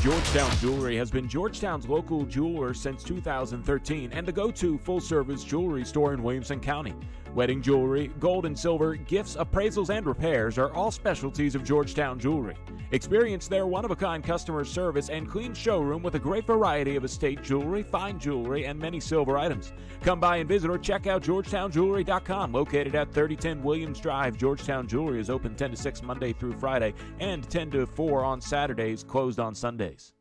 Georgetown Jewelry has been Georgetown's local jeweler since 2013 and the go-to full-service jewelry store in Williamson County. Wedding jewelry, gold and silver, gifts, appraisals, and repairs are all specialties of Georgetown Jewelry. Experience their one-of-a-kind customer service and clean showroom with a great variety of estate jewelry, fine jewelry, and many silver items. Come by and visit or check out GeorgetownJewelry.com. Located at 3010 Williams Drive, Georgetown Jewelry is open 10 to 6 Monday through Friday and 10 to 4 on Saturdays, closed on Sundays.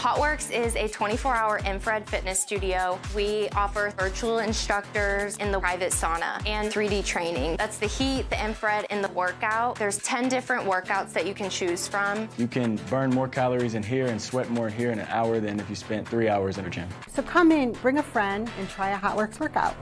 HotWorks is a 24-hour infrared fitness studio. We offer virtual instructors in the private sauna and 3D training. That's the heat, the infrared, and the workout. There's 10 different workouts that you can choose from. You can burn more calories in here and sweat more here in an hour than if you spent 3 hours in a gym. So come in, bring a friend, and try a HotWorks workout.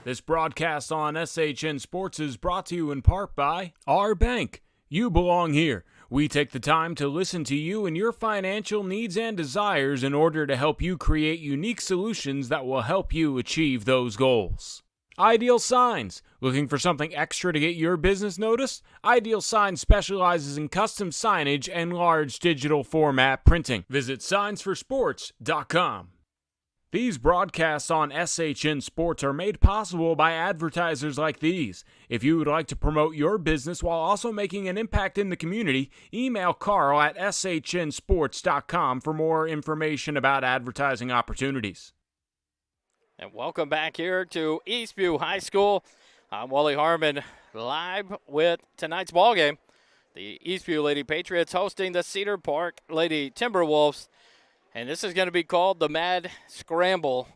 This broadcast on SHN Sports is brought to you in part by our bank. You belong here. We take the time to listen to you and your financial needs and desires in order to help you create unique solutions that will help you achieve those goals. Ideal Signs. Looking for something extra to get your business noticed? Ideal Signs specializes in custom signage and large digital format printing. Visit signsforsports.com. These broadcasts on SHN Sports are made possible by advertisers like these. If you would like to promote your business while also making an impact in the community, email Carl at shnsports.com for more information about advertising opportunities. And welcome back here to Eastview High School. I'm Wally Harmon, live with tonight's ballgame. The Eastview Lady Patriots hosting the Cedar Park Lady Timberwolves. And this is going to be called the Mad Scramble.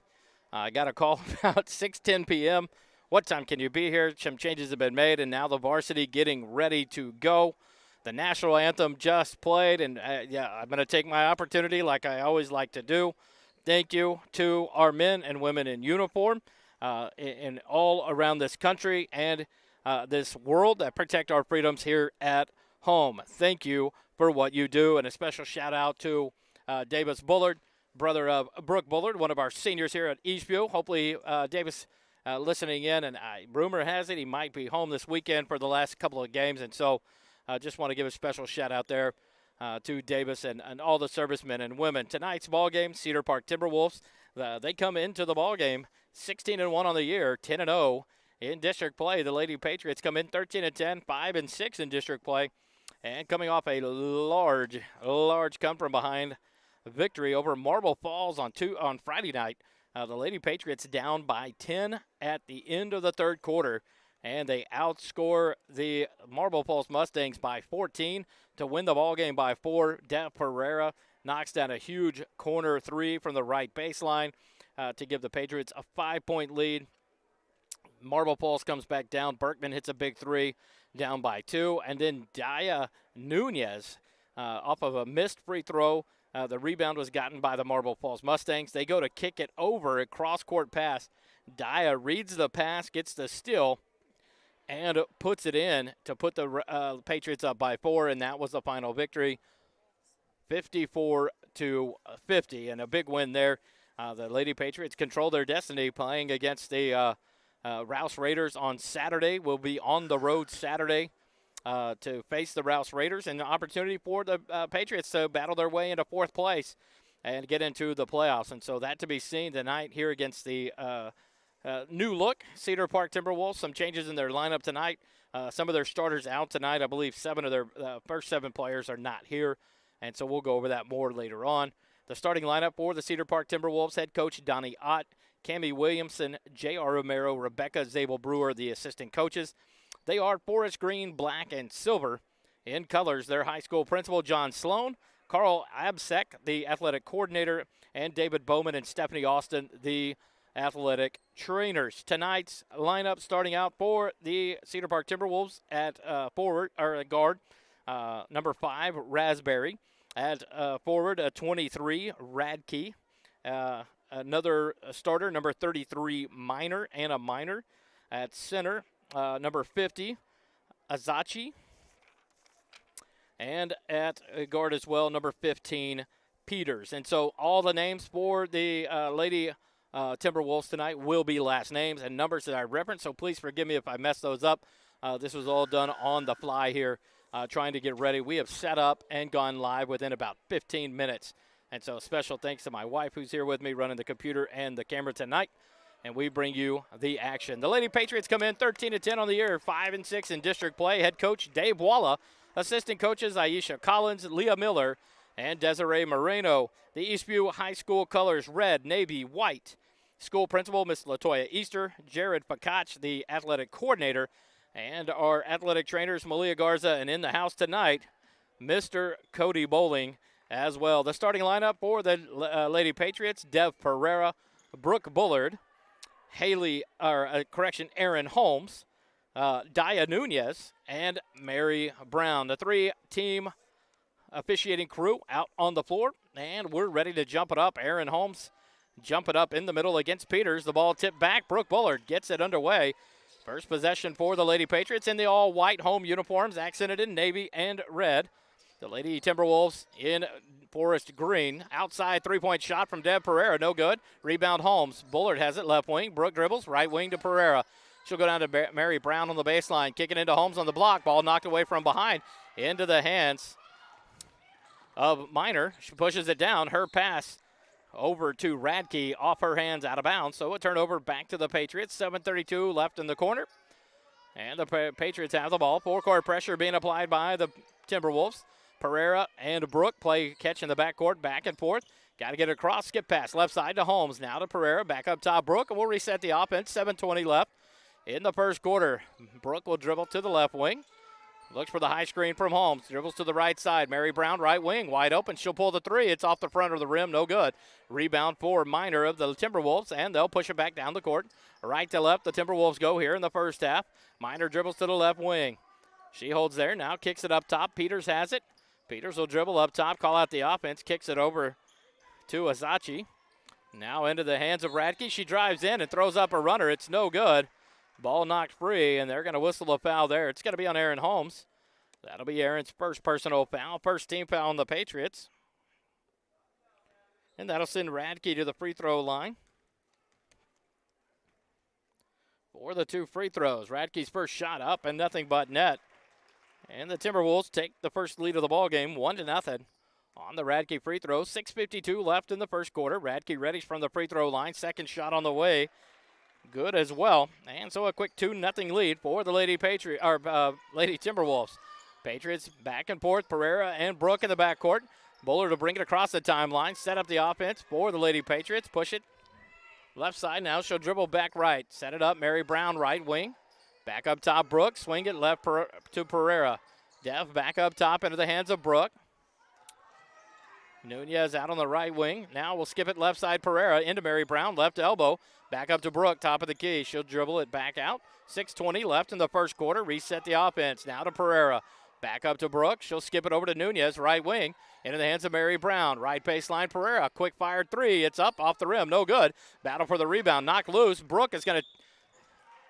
I got a call about 6:10 p.m. What time can you be here? Some changes have been made, and now the varsity getting ready to go. The national anthem just played, and I'm going to take my opportunity like I always like to do. Thank you to our men and women in uniform in all around this country and this world that protect our freedoms here at home. Thank you for what you do, and a special shout-out to Davis Bullard, brother of Brooke Bullard, one of our seniors here at Eastview. Hopefully, Davis listening in, and rumor has it he might be home this weekend for the last couple of games. And so I just want to give a special shout-out there to Davis and all the servicemen and women. Tonight's ball game, Cedar Park Timberwolves, they come into the ball game 16-1 on the year, 10-0 in district play. The Lady Patriots come in 13-10, 5-6 in district play, and coming off a large come from behind victory over Marble Falls on Friday night. The Lady Patriots down by 10 at the end of the third quarter, and they outscore the Marble Falls Mustangs by 14 to win the ball game by 4. Deb Pereira knocks down a huge corner three from the right baseline to give the Patriots a 5-point lead. Marble Falls comes back down. Berkman hits a big three, down by 2, and then Daya Nunez off of a missed free throw. The rebound was gotten by the Marble Falls Mustangs. They go to kick it over, a cross-court pass. Daya reads the pass, gets the steal, and puts it in to put the Patriots up by 4, and that was the final victory, 54-50, and a big win there. The Lady Patriots control their destiny playing against the Rouse Raiders on Saturday. Will be on the road Saturday to face the Rouse Raiders, and an opportunity for the Patriots to battle their way into 4th place and get into the playoffs. And so that to be seen tonight here against the new look Cedar Park Timberwolves. Some changes in their lineup tonight. Some of their starters out tonight. I believe 7 of their first 7 players are not here, and so we'll go over that more later on. The starting lineup for the Cedar Park Timberwolves: head coach Donnie Ott, Cammie Williamson, J.R. Romero, Rebecca Zabel-Brewer, the assistant coaches. They are forest green, black, and silver in colors. Their high school principal, John Sloan, Carl Absek, the athletic coordinator, and David Bowman and Stephanie Austin, the athletic trainers. Tonight's lineup starting out for the Cedar Park Timberwolves at guard, number 5, Raspberry. At forward, 23, Radke. Another starter, number 33, Minor, Anna Minor. At center, number 50, Azachi. And at guard as well, number 15, Peters. And so all the names for the Lady Timberwolves tonight will be last names and numbers that I referenced, so please forgive me if I mess those up. This was all done on the fly here, trying to get ready. We have set up and gone live within about 15 minutes. And so special thanks to my wife who's here with me running the computer and the camera tonight. And we bring you the action. The Lady Patriots come in 13-10 on the year, 5-6 in district play. Head coach Dave Walla, assistant coaches Aisha Collins, Leah Miller, and Desiree Moreno. The Eastview High School colors red, navy, white. School principal Miss Latoya Easter, Jared Fakach, the athletic coordinator, and our athletic trainers Malia Garza, and in the house tonight, Mr. Cody Bowling as well. The starting lineup for the Lady Patriots: Dev Pereira, Brooke Bullard, Aaron Holmes, Daya Nunez, and Mary Brown. The three-team officiating crew out on the floor, and we're ready to jump it up. Aaron Holmes jump it up in the middle against Peters. The ball tipped back. Brooke Bullard gets it underway. First possession for the Lady Patriots in the all-white home uniforms, accented in navy and red. The Lady Timberwolves in forest green. Outside three-point shot from Deb Pereira, no good. Rebound Holmes. Bullard has it left wing. Brooke dribbles, right wing to Pereira. She'll go down to Mary Brown on the baseline. Kicking into Holmes on the block. Ball knocked away from behind. Into the hands of Miner. She pushes it down. Her pass over to Radke, off her hands, out of bounds. So a turnover back to the Patriots. 7:32 left in the corner. And the Patriots have the ball. Four-court pressure being applied by the Timberwolves. Pereira and Brooke play catch in the backcourt, back and forth. Got to get it across, skip pass, left side to Holmes. Now to Pereira, back up top Brooke, and we'll reset the offense. 7:20 left in the first quarter. Brooke will dribble to the left wing. Looks for the high screen from Holmes. Dribbles to the right side. Mary Brown, right wing, wide open. She'll pull the three. It's off the front of the rim, no good. Rebound for Miner of the Timberwolves, and they'll push it back down the court. Right to left, the Timberwolves go here in the first half. Miner dribbles to the left wing. She holds there, now kicks it up top. Peters has it. Peters will dribble up top, call out the offense, kicks it over to Azachi. Now into the hands of Radke. She drives in and throws up a runner. It's no good. Ball knocked free, and they're going to whistle a foul there. It's going to be on Aaron Holmes. That'll be Aaron's first personal foul, first team foul on the Patriots. And that'll send Radke to the free throw line for the two free throws. Radke's first shot up and nothing but net. And the Timberwolves take the first lead of the ball game, 1-0 on the Radke free throw. 6:52 left in the first quarter. Radke ready from the free throw line. Second shot on the way. Good as well. And so a quick 2-0 lead for the Lady Timberwolves. Patriots back and forth. Pereira and Brooke in the backcourt. Bullard to bring it across the timeline. Set up the offense for the Lady Patriots. Push it left side now. She'll dribble back right. Set it up. Mary Brown right wing. Back up top Brooke. Swing it left to Pereira. Dev back up top into the hands of Brooke. Nunez out on the right wing. Now we'll skip it left side Pereira into Mary Brown. Left elbow. Back up to Brooke. Top of the key. She'll dribble it back out. 6:20 left in the first quarter. Reset the offense. Now to Pereira. Back up to Brooke. She'll skip it over to Nunez. Right wing. Into the hands of Mary Brown. Right baseline Pereira. Quick fired three. It's up off the rim. No good. Battle for the rebound. Knocked loose. Brooke is going to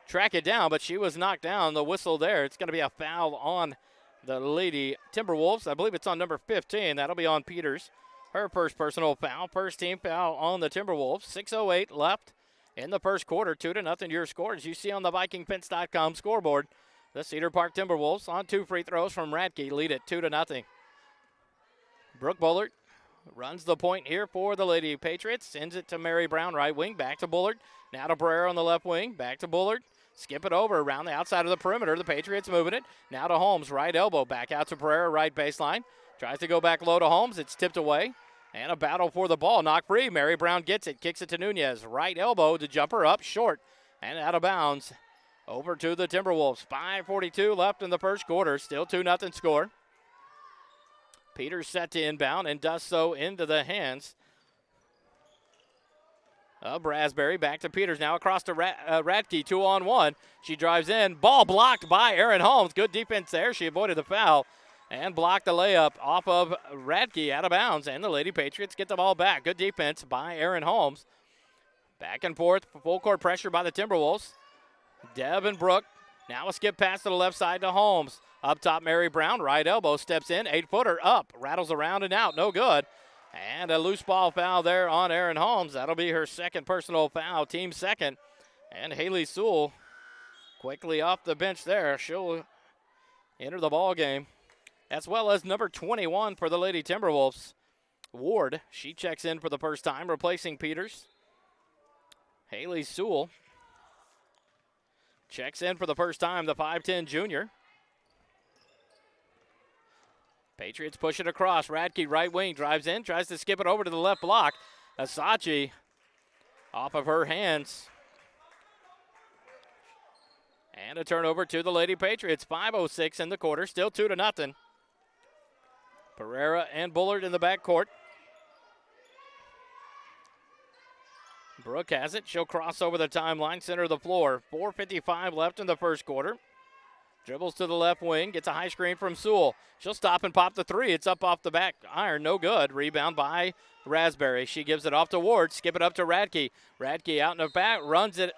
track it down, but she was knocked down. The whistle there. It's going to be a foul on the Lady Timberwolves. I believe it's on number 15. That'll be on Peters. Her first personal foul. First team foul on the Timberwolves. 6:08 left in the first quarter. 2-0 your score, as you see on the VikingFence.com scoreboard. The Cedar Park Timberwolves on two free throws from Radke lead it 2-0. Brooke Bullard runs the point here for the Lady Patriots. Sends it to Mary Brown, right wing. Back to Bullard. Now to Pereira on the left wing. Back to Bullard. Skip it over around the outside of the perimeter. The Patriots moving it. Now to Holmes, right elbow. Back out to Pereira, right baseline. Tries to go back low to Holmes. It's tipped away. And a battle for the ball. Knocked free. Mary Brown gets it. Kicks it to Nunez. Right elbow to jumper up. Short. And out of bounds. Over to the Timberwolves. 5:42 left in the first quarter. Still 2-0 score. Peters set to inbound and does so into the hands of Brasbury. Back to Peters. Now across to Radke. 2-on-1. She drives in. Ball blocked by Aaron Holmes. Good defense there. She avoided the foul and blocked the layup off of Radke, out of bounds. And the Lady Patriots get the ball back. Good defense by Aaron Holmes. Back and forth. Full court pressure by the Timberwolves. Deb and Brooke. Now a skip pass to the left side to Holmes. Up top, Mary Brown. Right elbow. Steps in. 8-footer up. Rattles around and out. No good. And a loose ball foul there on Erin Holmes. That'll be her second personal foul, team second. And Haley Sewell quickly off the bench there. She'll enter the ball game, as well as number 21 for the Lady Timberwolves, Ward. She checks in for the first time, replacing Peters. Haley Sewell checks in for the first time, the 5'10 junior. Patriots push it across. Radke, right wing, drives in, tries to skip it over to the left block. Asachi off of her hands. And a turnover to the Lady Patriots. 5:06 in the quarter, still 2-0. Pereira and Bullard in the backcourt. Brooke has it. She'll cross over the timeline, center of the floor. 4:55 left in the first quarter. Dribbles to the left wing, gets a high screen from Sewell. She'll stop and pop the three. It's up off the back iron, no good. Rebound by Raspberry. She gives it off to Ward. Skip it up to Radke. Radke out in the back, runs it,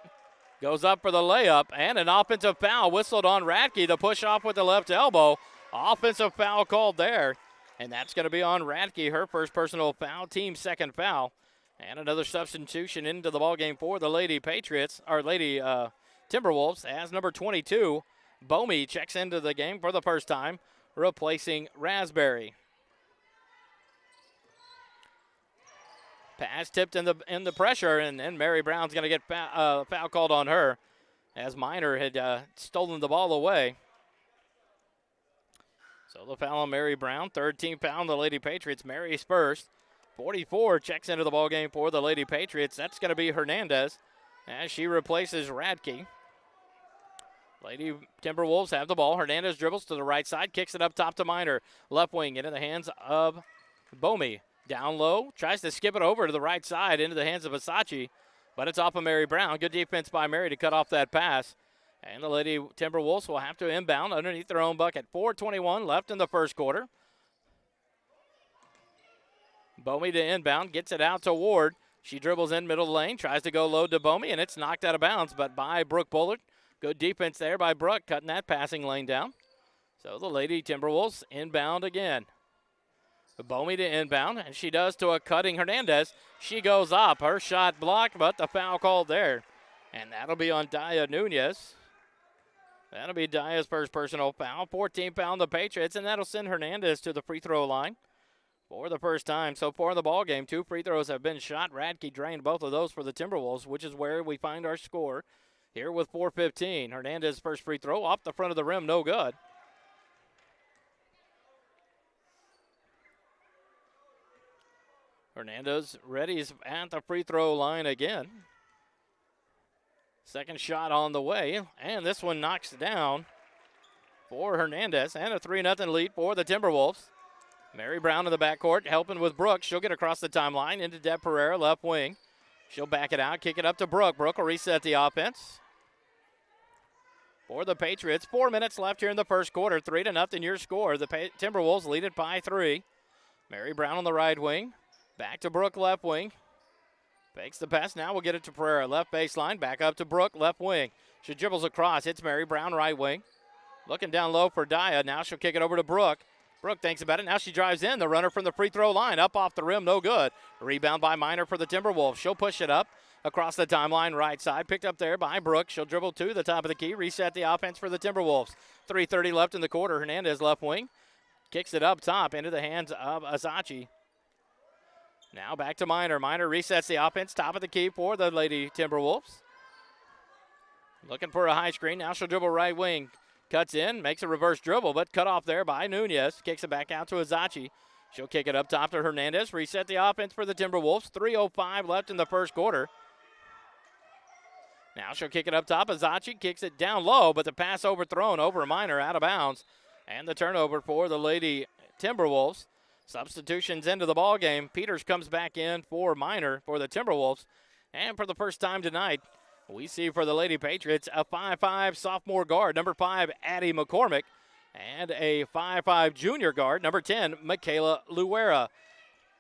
goes up for the layup, and an offensive foul whistled on Radke. The push off with the left elbow. Offensive foul called there, and that's going to be on Radke, her first personal foul, team second foul. And another substitution into the ballgame for the Lady Patriots, or Lady Timberwolves, as number 22, Bomey checks into the game for the first time, replacing Raspberry. Pass tipped in the pressure, and then Mary Brown's going to get foul called on her, as Minor had stolen the ball away. So the foul on Mary Brown, third team foul on the Lady Patriots. Mary's first. 44 checks into the ballgame for the Lady Patriots. That's going to be Hernandez as she replaces Radke. Lady Timberwolves have the ball. Hernandez dribbles to the right side, kicks it up top to Minor. Left wing into the hands of Bomey. Down low, tries to skip it over to the right side into the hands of Asachi, but it's off of Mary Brown. Good defense by Mary to cut off that pass. And the Lady Timberwolves will have to inbound underneath their own bucket. 4:21 left in the first quarter. Bomey to inbound, gets it out to Ward. She dribbles in middle lane, tries to go low to Bomey, and it's knocked out of bounds, but by Brooke Bullard. Good defense there by Brooke, cutting that passing lane down. So the Lady Timberwolves inbound again. Bomey to inbound, and she does to a cutting Hernandez. She goes up. Her shot blocked, but the foul called there. And that'll be on Daya Nunez. That'll be Daya's first personal foul. 14 foul on the Patriots, and that'll send Hernandez to the free throw line for the first time so far in the ballgame. 2 free throws have been shot. Radke drained both of those for the Timberwolves, which is where we find our score here with 4:15. Hernandez first free throw off the front of the rim, no good. Hernandez readies at the free throw line again. Second shot on the way, and this one knocks down for Hernandez, and a 3-0 lead for the Timberwolves. Mary Brown in the backcourt helping with Brooke. She'll get across the timeline into Deb Pereira, left wing. She'll back it out, kick it up to Brooke. Brooke will reset the offense for the Patriots. 4 minutes left here in the first quarter. 3-0 your score. The Timberwolves lead it by 3. Mary Brown on the right wing. Back to Brooke, left wing. Fakes the pass. Now we'll get it to Pereira. Left baseline. Back up to Brooke, left wing. She dribbles across. Hits Mary Brown, right wing. Looking down low for Daya. Now she'll kick it over to Brooke. Brooke thinks about it. Now she drives in. The runner from the free throw line. Up off the rim. No good. Rebound by Minor for the Timberwolves. She'll push it up across the timeline right side. Picked up there by Brooke. She'll dribble to the top of the key. Reset the offense for the Timberwolves. 3:30 left in the quarter. Hernandez left wing. Kicks it up top into the hands of Asachi. Now back to Minor. Minor resets the offense. Top of the key for the Lady Timberwolves. Looking for a high screen. Now she'll dribble right wing. Cuts in, makes a reverse dribble, but cut off there by Nunez. Kicks it back out to Asachi. She'll kick it up top to Hernandez. Reset the offense for the Timberwolves. 3:05 left in the first quarter. Now she'll kick it up top. Asachi kicks it down low, but the pass overthrown over Minor, out of bounds. And the turnover for the Lady Timberwolves. Substitutions into the ball game. Peters comes back in for Minor for the Timberwolves. And for the first time tonight, we see for the Lady Patriots a 5'5 sophomore guard, number 5, Addie McCormick, and a 5'5 junior guard, number 10, Michaela Luera.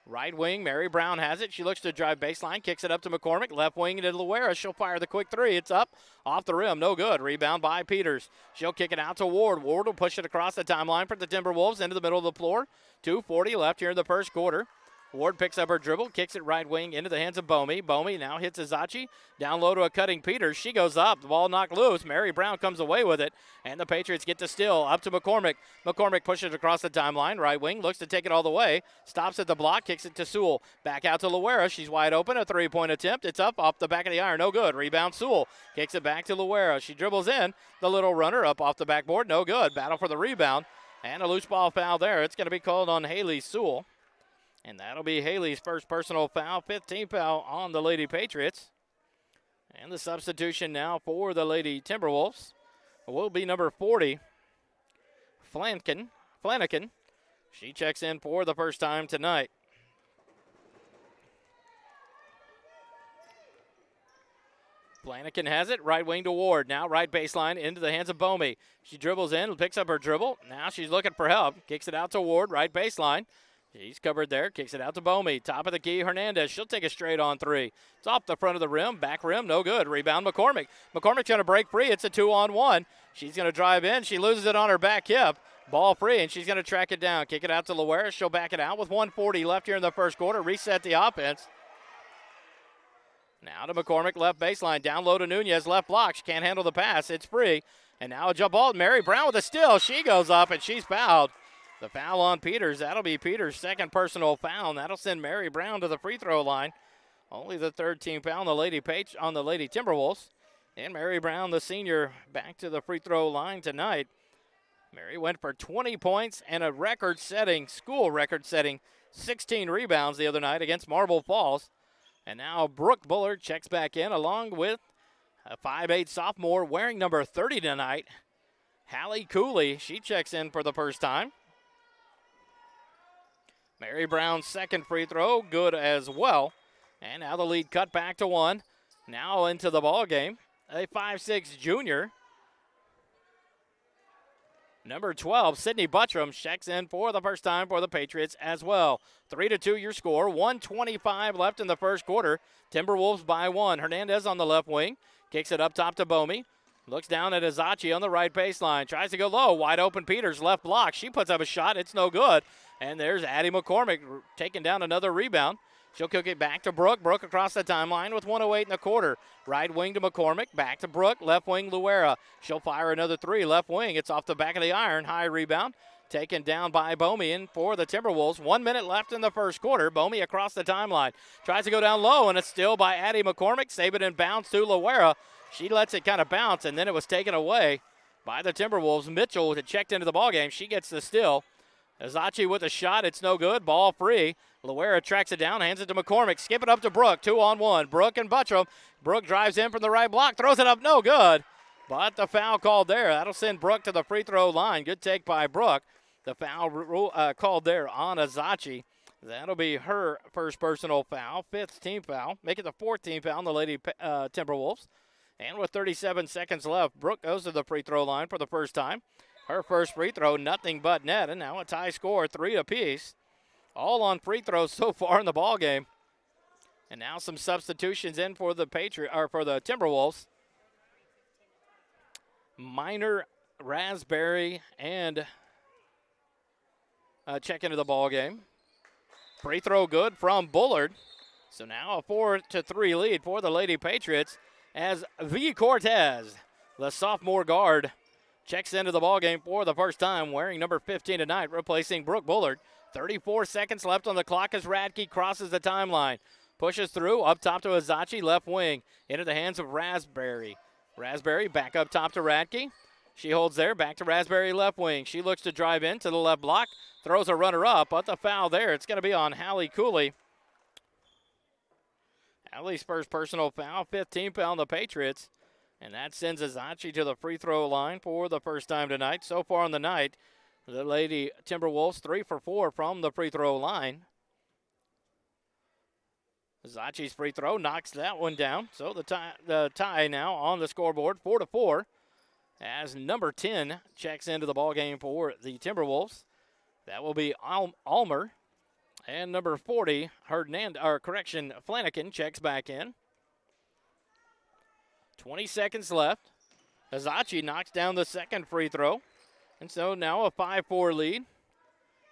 Right wing, Mary Brown has it. She looks to drive baseline, kicks it up to McCormick. Left wing to Luera. She'll fire the quick three. It's up, off the rim, no good. Rebound by Peters. She'll kick it out to Ward. Ward will push it across the timeline for the Timberwolves into the middle of the floor. 2:40 left here in the first quarter. Ward picks up her dribble, kicks it right wing into the hands of Bomey. Bomey now hits Azachi. Down low to a cutting Peters. She goes up. The ball knocked loose. Mary Brown comes away with it. And the Patriots get to steal. Up to McCormick. McCormick pushes across the timeline. Right wing looks to take it all the way. Stops at the block. Kicks it to Sewell. Back out to Luera. She's wide open. A three-point attempt. It's up off the back of the iron. No good. Rebound Sewell. Kicks it back to Luera. She dribbles in. The little runner up off the backboard. No good. Battle for the rebound. And a loose ball foul there. It's going to be called on Haley Sewell. And that'll be Haley's first personal foul, 15th foul on the Lady Patriots. And the substitution now for the Lady Timberwolves will be number 40, Flanagan. She checks in for the first time tonight. Flanagan has it, right wing to Ward. Now right baseline into the hands of Bomey. She dribbles in, picks up her dribble. Now she's looking for help. Kicks it out to Ward, right baseline. She's covered there, kicks it out to Bomey. Top of the key, Hernandez. She'll take a straight on three. It's off the front of the rim, back rim, no good. Rebound McCormick. McCormick's going to break free. It's a 2-on-1. She's going to drive in. She loses it on her back hip. Ball free, and she's going to track it down. Kick it out to Luera. She'll back it out with 1:40 left here in the first quarter. Reset the offense. Now to McCormick, left baseline. Down low to Nunez, left block. She can't handle the pass. It's free. And now a jump ball. Mary Brown with a steal. She goes up, and she's fouled. The foul on Peters. That'll be Peters' second personal foul, and that'll send Mary Brown to the free throw line. Only the third team foul on the Lady Timberwolves. And Mary Brown, the senior, back to the free throw line tonight. Mary went for 20 points and a school record-setting 16 rebounds the other night against Marble Falls. And now Brooke Bullard checks back in along with a 5'8 sophomore wearing number 30 tonight, Hallie Cooley. She checks in for the first time. Mary Brown's second free throw, good as well. And now the lead cut back to one. Now into the ball game, a 5'6 junior. Number 12, Sydney Buttram, checks in for the first time for the Patriots as well. 3-2 your score, 1:25 left in the first quarter. Timberwolves by one. Hernandez on the left wing, kicks it up top to Bomey. Looks down at Azachi on the right baseline. Tries to go low. Wide open Peters, left block. She puts up a shot. It's no good. And there's Addie McCormick taking down another rebound. She'll kick it back to Brooke. Brooke across the timeline with 1:08 in the quarter. Right wing to McCormick. Back to Brooke. Left wing Luera. She'll fire another three. Left wing. It's off the back of the iron. High rebound. Taken down by Bomey in for the Timberwolves. 1 minute left in the first quarter. Bomey across the timeline. Tries to go down low, and it's still by Addie McCormick. Save it and bounce to Luera. She lets it kind of bounce, and then it was taken away by the Timberwolves. Mitchell had checked into the ballgame. She gets the steal. Azachi with a shot. It's no good. Ball free. Luera tracks it down, hands it to McCormick. Skip it up to Brooke. 2-on-1. Brooke and Buttram. Brooke drives in from the right block. Throws it up. No good. But the foul called there. That'll send Brooke to the free throw line. Good take by Brooke. The foul called there on Azachi. That'll be her first personal foul. Fifth team foul. Make it the fourth team foul on the Lady Timberwolves. And with 37 seconds left, Brooke goes to the free throw line for the first time. Her first free throw, nothing but net, and now a tie score, 3 apiece. All on free throws so far in the ball game. And now some substitutions in for the Timberwolves. Minor, Raspberry, and check into the ball game. Free throw good from Bullard. So now a 4-3 lead for the Lady Patriots as V. Cortez, the sophomore guard, checks into the ballgame for the first time, wearing number 15 tonight, replacing Brooke Bullard. 34 seconds left on the clock as Radke crosses the timeline. Pushes through, up top to Azachi, left wing, into the hands of Raspberry. Raspberry back up top to Radke. She holds there, back to Raspberry, left wing. She looks to drive into the left block, throws a runner up, but the foul there, it's going to be on Hallie Cooley. Hallie's first personal foul, 15th foul on the Patriots. And that sends Azachi to the free throw line for the first time tonight. So far on the night, the Lady Timberwolves 3 for 4 from the free throw line. Azachi's free throw knocks that one down. So the tie now on the scoreboard, 4-4, as number 10 checks into the ballgame for the Timberwolves. That will be Almer. And number 40, Flanagan checks back in. 20 seconds left. Azachi knocks down the second free throw. And so now a 5-4 lead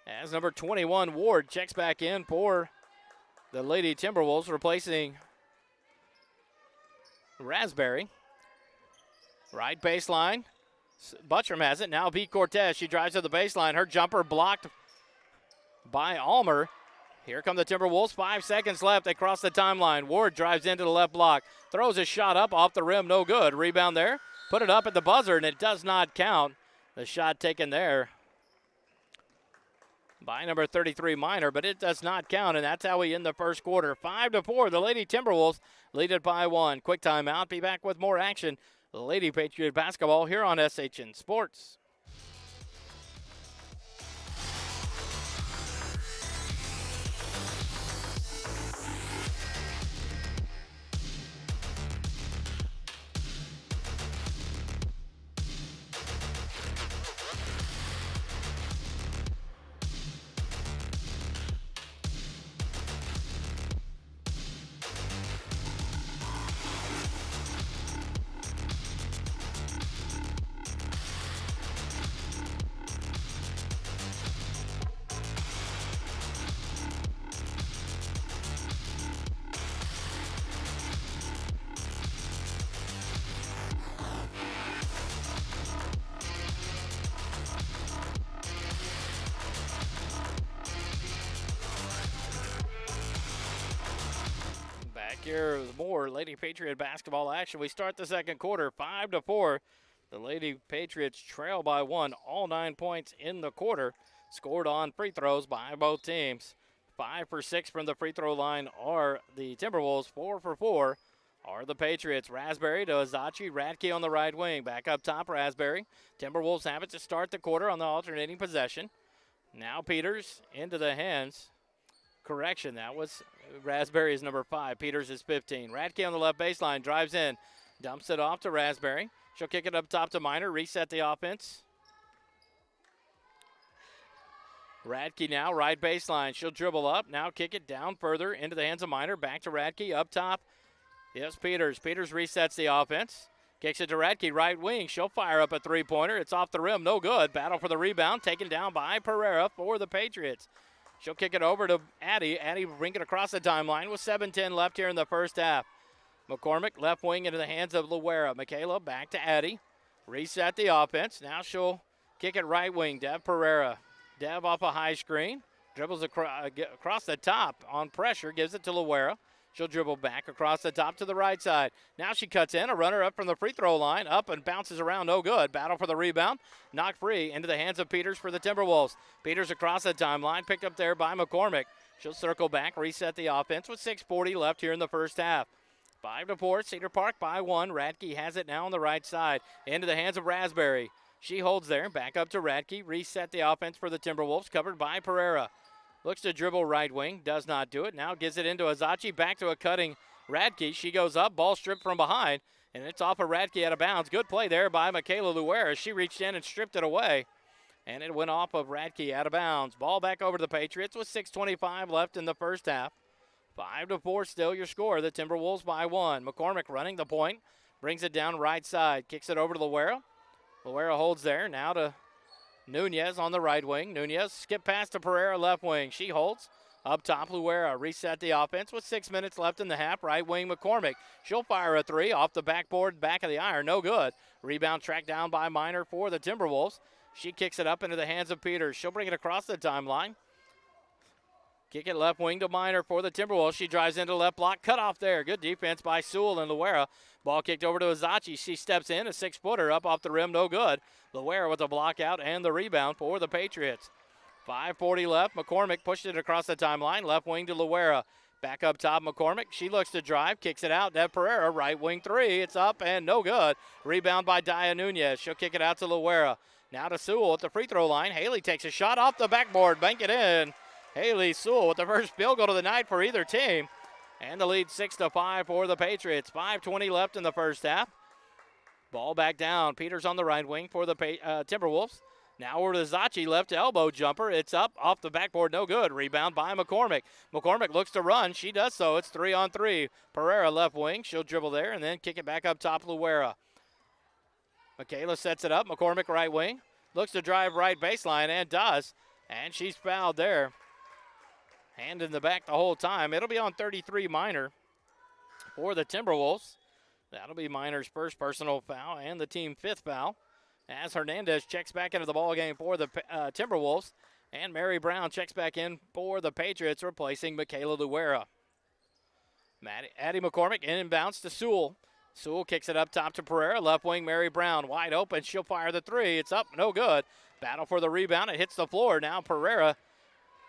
as number 21, Ward, checks back in for the Lady Timberwolves replacing Raspberry. Right baseline. Buttram has it. Now beat Cortez. She drives to the baseline. Her jumper blocked by Almer. Here come the Timberwolves. 5 seconds left. They cross the timeline. Ward drives into the left block. Throws a shot up off the rim. No good. Rebound there. Put it up at the buzzer, and it does not count. The shot taken there by number 33 Minor, but it does not count, and that's how we end the first quarter. 5-4, the Lady Timberwolves lead it by 1. Quick timeout. Be back with more action. Lady Patriot basketball here on SHN Sports. Here with more Lady Patriot basketball action. We start the second quarter 5-4. The Lady Patriots trail by 1, all 9 points in the quarter. Scored on free throws by both teams. 5 for 6 from the free throw line are the Timberwolves. 4 for 4 are the Patriots. Raspberry to Azachi. Radke on the right wing. Back up top, Raspberry. Timberwolves have it to start the quarter on the alternating possession. Now Peters into the hands. Correction, that was Raspberry is number 5. Peters is 15. Radke on the left baseline, drives in, dumps it off to Raspberry. She'll kick it up top to Minor, reset the offense. Radke now, right baseline. She'll dribble up, now kick it down further into the hands of Minor. Back to Radke, up top. Yes, Peters. Peters resets the offense. Kicks it to Radke, right wing. She'll fire up a three-pointer. It's off the rim, no good. Battle for the rebound, taken down by Pereira for the Patriots. She'll kick it over to Addie. Addie bring it across the timeline with 7:10 left here in the first half. McCormick left wing into the hands of Luera. Michaela back to Addie. Reset the offense. Now she'll kick it right wing. Dev Pereira. Dev off a high screen. Dribbles across the top on pressure. Gives it to Luera. She'll dribble back across the top to the right side. Now she cuts in. A runner up from the free throw line. Up and bounces around. No good. Battle for the rebound. Knocked free into the hands of Peters for the Timberwolves. Peters across the timeline. Picked up there by McCormick. She'll circle back. Reset the offense with 6:40 left here in the first half. 5-4. Cedar Park by 1. Radke has it now on the right side. Into the hands of Raspberry. She holds there. Back up to Radke. Reset the offense for the Timberwolves. Covered by Pereira. Looks to dribble right wing, does not do it. Now gives it into Azachi, back to a cutting Radke. She goes up, ball stripped from behind, and it's off of Radke out of bounds. Good play there by Michaela Luera. She reached in and stripped it away, and it went off of Radke out of bounds. Ball back over to the Patriots with 6:25 left in the first half. 5-4 still your score. The Timberwolves by 1. McCormick running the point, brings it down right side, kicks it over to Luera. Luera holds there, now to Nunez on the right wing. Nunez skip past to Pereira left wing. She holds. Up top, Luera reset the offense with 6 minutes left in the half. Right wing, McCormick. She'll fire a three off the backboard, back of the iron. No good. Rebound tracked down by Minor for the Timberwolves. She kicks it up into the hands of Peters. She'll bring it across the timeline. Kick it left wing to Minor for the Timberwolves. She drives into left block. Cut off there. Good defense by Sewell and Luera. Ball kicked over to Azachi. She steps in. A 6-footer up off the rim. No good. Luera with a block out and the rebound for the Patriots. 5:40 left. McCormick pushed it across the timeline. Left wing to Luera. Back up top, McCormick. She looks to drive. Kicks it out. Dev Pereira. Right wing three. It's up and no good. Rebound by Dia Nunez. She'll kick it out to Luera. Now to Sewell at the free throw line. Haley takes a shot off the backboard. Bank it in. Haley Sewell with the first field goal of the night for either team. And the lead 6-5 for the Patriots. 5:20 left in the first half. Ball back down. Peters on the right wing for the Timberwolves. Now over to Zachi, left elbow jumper. It's up off the backboard, no good. Rebound by McCormick. McCormick looks to run. She does so. It's 3-on-3. Pereira left wing. She'll dribble there and then kick it back up top, Luera. Michaela sets it up. McCormick right wing. Looks to drive right baseline and does. And she's fouled there. Hand in the back the whole time. It'll be on 33 Minor for the Timberwolves. That'll be Minor's first personal foul and the team 5th foul as Hernandez checks back into the ballgame for the Timberwolves. And Mary Brown checks back in for the Patriots, replacing Michaela Luera. Addie McCormick inbounds to Sewell. Sewell kicks it up top to Pereira. Left wing, Mary Brown wide open. She'll fire the three. It's up, no good. Battle for the rebound. It hits the floor. Now Pereira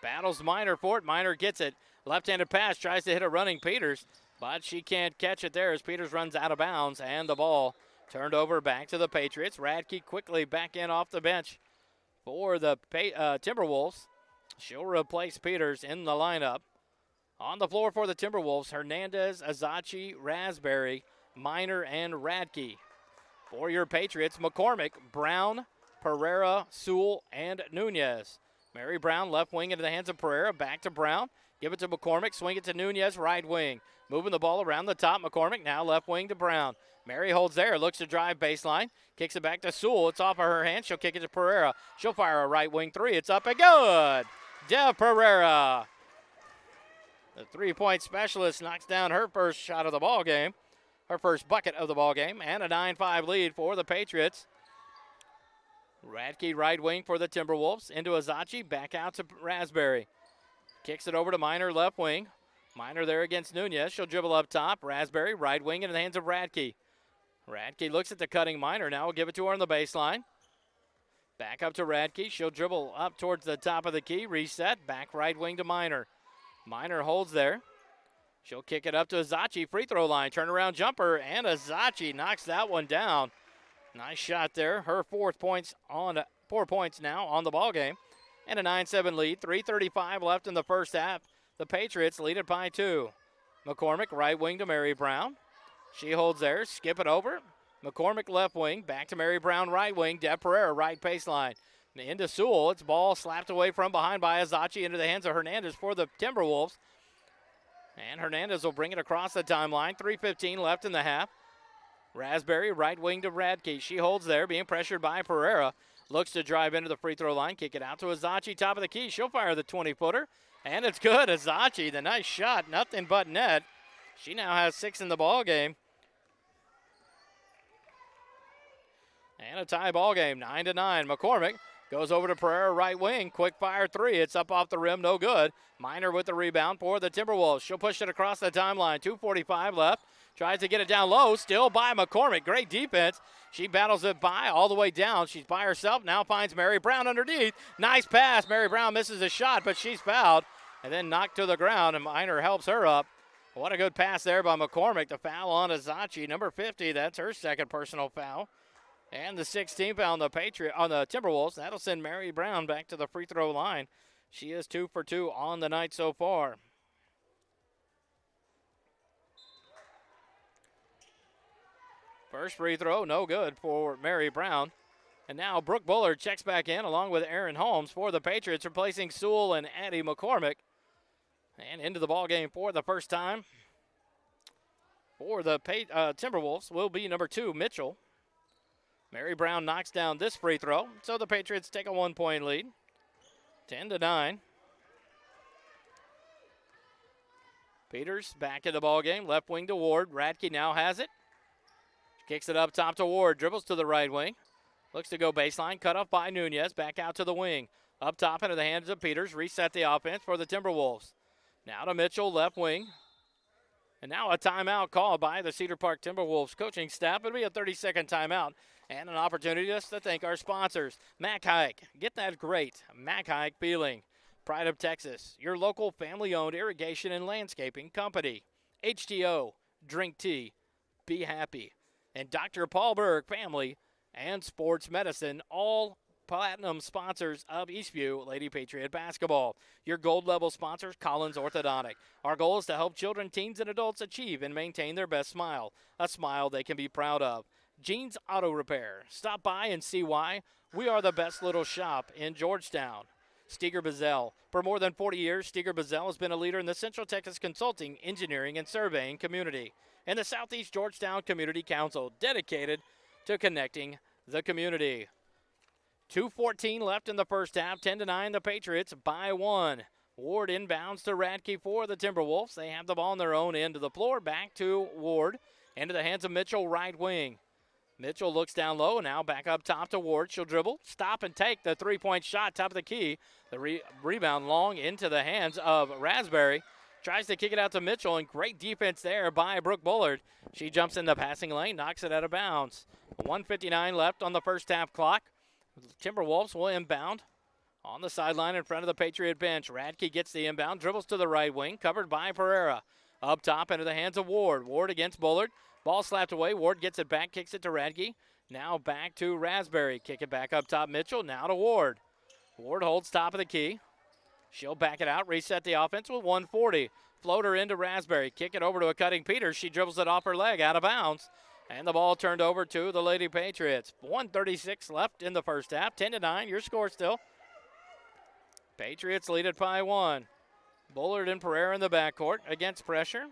battles Minor for it. Minor gets it. Left-handed pass, tries to hit a running Peters, but she can't catch it there as Peters runs out of bounds, and the ball turned over back to the Patriots. Radke quickly back in off the bench for the Timberwolves. She'll replace Peters in the lineup. On the floor for the Timberwolves, Hernandez, Azachi, Raspberry, Minor, and Radke. For your Patriots, McCormick, Brown, Pereira, Sewell, and Nunez. Mary Brown left wing into the hands of Pereira. Back to Brown. Give it to McCormick. Swing it to Nunez, right wing. Moving the ball around the top. McCormick now left wing to Brown. Mary holds there. Looks to drive baseline. Kicks it back to Sewell. It's off of her hand. She'll kick it to Pereira. She'll fire a right wing three. It's up and good. Dev Pereira. The three-point specialist knocks down her first shot of the ball game. Her first bucket of the ball game. And a 9-5 lead for the Patriots. Radke right wing for the Timberwolves. Into Azachi. Back out to Raspberry. Kicks it over to Minor left wing. Minor there against Nunez. She'll dribble up top. Raspberry right wing into the hands of Radke. Radke looks at the cutting Minor. Now we'll give it to her on the baseline. Back up to Radke. She'll dribble up towards the top of the key. Reset. Back right wing to Minor. Minor holds there. She'll kick it up to Azachi. Free throw line. Turnaround jumper. And Azachi knocks that one down. Nice shot there. Her 4 points now on the ball game. And a 9-7 lead. 3:35 left in the first half. The Patriots lead it by 2. McCormick right wing to Mary Brown. She holds there. Skip it over. McCormick left wing. Back to Mary Brown right wing. Deb Pereira right baseline. Into Sewell. It's ball slapped away from behind by Azachi into the hands of Hernandez for the Timberwolves. And Hernandez will bring it across the timeline. 3:15 left in the half. Raspberry right wing to Radke. She holds there, being pressured by Pereira. Looks to drive into the free throw line. Kick it out to Azachi, top of the key. She'll fire the 20-footer. And it's good. Azachi, the nice shot. Nothing but net. She now has 6 in the ball game. And a tie ball game, 9-9. McCormick goes over to Pereira right wing. Quick fire three. It's up off the rim, no good. Minor with the rebound for the Timberwolves. She'll push it across the timeline. 2:45 left. Tries to get it down low. Still by McCormick. Great defense. She battles it by all the way down. She's by herself. Now finds Mary Brown underneath. Nice pass. Mary Brown misses a shot, but she's fouled. And then knocked to the ground, and Minor helps her up. What a good pass there by McCormick. The foul on Azachi, number 50. That's her second personal foul. And the 16th foul on the Timberwolves. That'll send Mary Brown back to the free throw line. She is 2 for 2 on the night so far. First free throw, no good for Mary Brown. And now Brooke Bullard checks back in along with Aaron Holmes for the Patriots, replacing Sewell and Addie McCormick. And into the ballgame for the first time for the Timberwolves will be number 2, Mitchell. Mary Brown knocks down this free throw, so the Patriots take a 1-point lead, 10-9. Peters back in the ballgame, left wing to Ward. Radke now has it. Kicks it up top to Ward, dribbles to the right wing. Looks to go baseline, cut off by Nunez, back out to the wing. Up top into the hands of Peters, reset the offense for the Timberwolves. Now to Mitchell, left wing. And now a timeout called by the Cedar Park Timberwolves coaching staff. It'll be a 30-second timeout and an opportunity just to thank our sponsors. Mac Hike, get that great Mac Hike feeling. Pride of Texas, your local family-owned irrigation and landscaping company. HTO, drink tea, be happy. And Dr. Paul Berg Family and Sports Medicine, all platinum sponsors of Eastview Lady Patriot Basketball. Your gold level sponsors, Collins Orthodontic. Our goal is to help children, teens, and adults achieve and maintain their best smile, a smile they can be proud of. Jeans Auto Repair. Stop by and see why. We are the best little shop in Georgetown. Steger Bazell. For more than 40 years, Steger Bazell has been a leader in the Central Texas consulting, engineering, and surveying community. And the Southeast Georgetown Community Council, dedicated to connecting the community. 2:14 left in the first half, 10-9, the Patriots by 1. Ward inbounds to Radke for the Timberwolves. They have the ball on their own end of the floor. Back to Ward. Into the hands of Mitchell, right wing. Mitchell looks down low, and now back up top to Ward. She'll dribble, stop, and take the three-point shot, top of the key. The rebound long into the hands of Raspberry. Tries to kick it out to Mitchell, and great defense there by Brooke Bullard. She jumps in the passing lane, knocks it out of bounds. 1:59 left on the first half clock. Timberwolves will inbound on the sideline in front of the Patriot bench. Radke gets the inbound, dribbles to the right wing, covered by Pereira. Up top into the hands of Ward. Ward against Bullard. Ball slapped away. Ward gets it back, kicks it to Radke. Now back to Raspberry. Kick it back up top, Mitchell. Now to Ward. Ward holds top of the key. She'll back it out, reset the offense with 1:40. Floater into Raspberry. Kick it over to a cutting Peters. She dribbles it off her leg, out of bounds. And the ball turned over to the Lady Patriots. 1:36 left in the first half. 10-9, your score still. Patriots lead it by 1. Bullard and Pereira in the backcourt against pressure.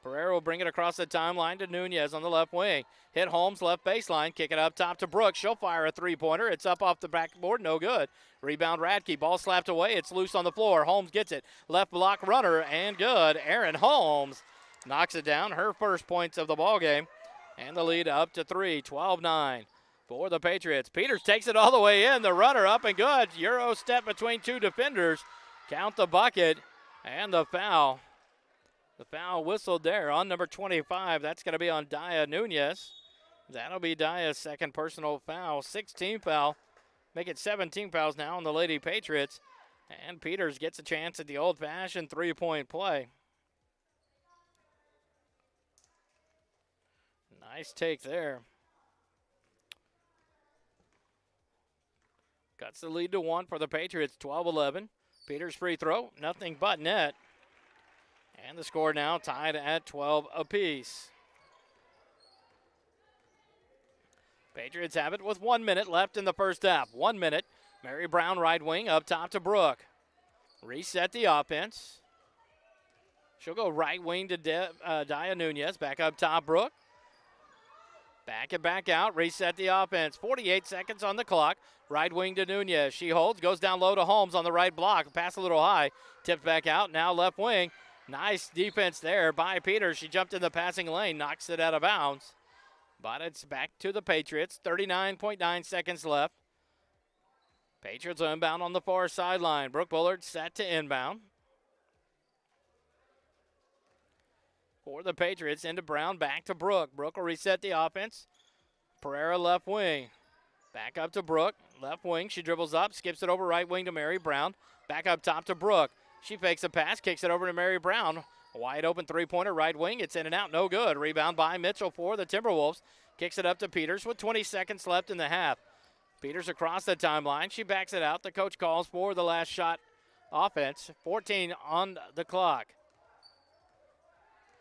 Pereira will bring it across the timeline to Nunez on the left wing. Hit Holmes left baseline. Kick it up top to Brooks. She'll fire a three-pointer. It's up off the backboard. No good. Rebound Radke. Ball slapped away. It's loose on the floor. Holmes gets it. Left block runner and good. Aaron Holmes knocks it down. Her first points of the ball game. And the lead up to 3. 12-9 for the Patriots. Peters takes it all the way in. The runner up and good. Euro step between two defenders. Count the bucket. And the foul. The foul whistled there on number 25. That's going to be on Daya Nunez. That'll be Daya's second personal foul. 16 foul. Make it 17 fouls now on the Lady Patriots. And Peters gets a chance at the old-fashioned three-point play. Nice take there. Cuts the lead to 1 for the Patriots. 12-11. Peters free throw. Nothing but net. And the score now tied at 12 apiece. Patriots have it with 1 minute left in the first half. 1 minute. Mary Brown right wing up top to Brooke. Reset the offense. She'll go right wing to Daya Nunez. Back up top, Brooke. Back it back out. Reset the offense. 48 seconds on the clock. Right wing to Nunez. She holds. Goes down low to Holmes on the right block. Pass a little high. Tipped back out. Now left wing. Nice defense there by Peters. She jumped in the passing lane. Knocks it out of bounds. But it's back to the Patriots. 39.9 seconds left. Patriots are inbound on the far sideline. Brooke Bullard set to inbound. For the Patriots, into Brown, back to Brooke. Brooke will reset the offense. Pereira left wing. Back up to Brooke. Left wing, she dribbles up, skips it over right wing to Mary Brown. Back up top to Brooke. She fakes a pass, kicks it over to Mary Brown. A wide open three-pointer right wing. It's in and out, no good. Rebound by Mitchell for the Timberwolves. Kicks it up to Peters with 20 seconds left in the half. Peters across the timeline. She backs it out. The coach calls for the last shot offense. 14 on the clock.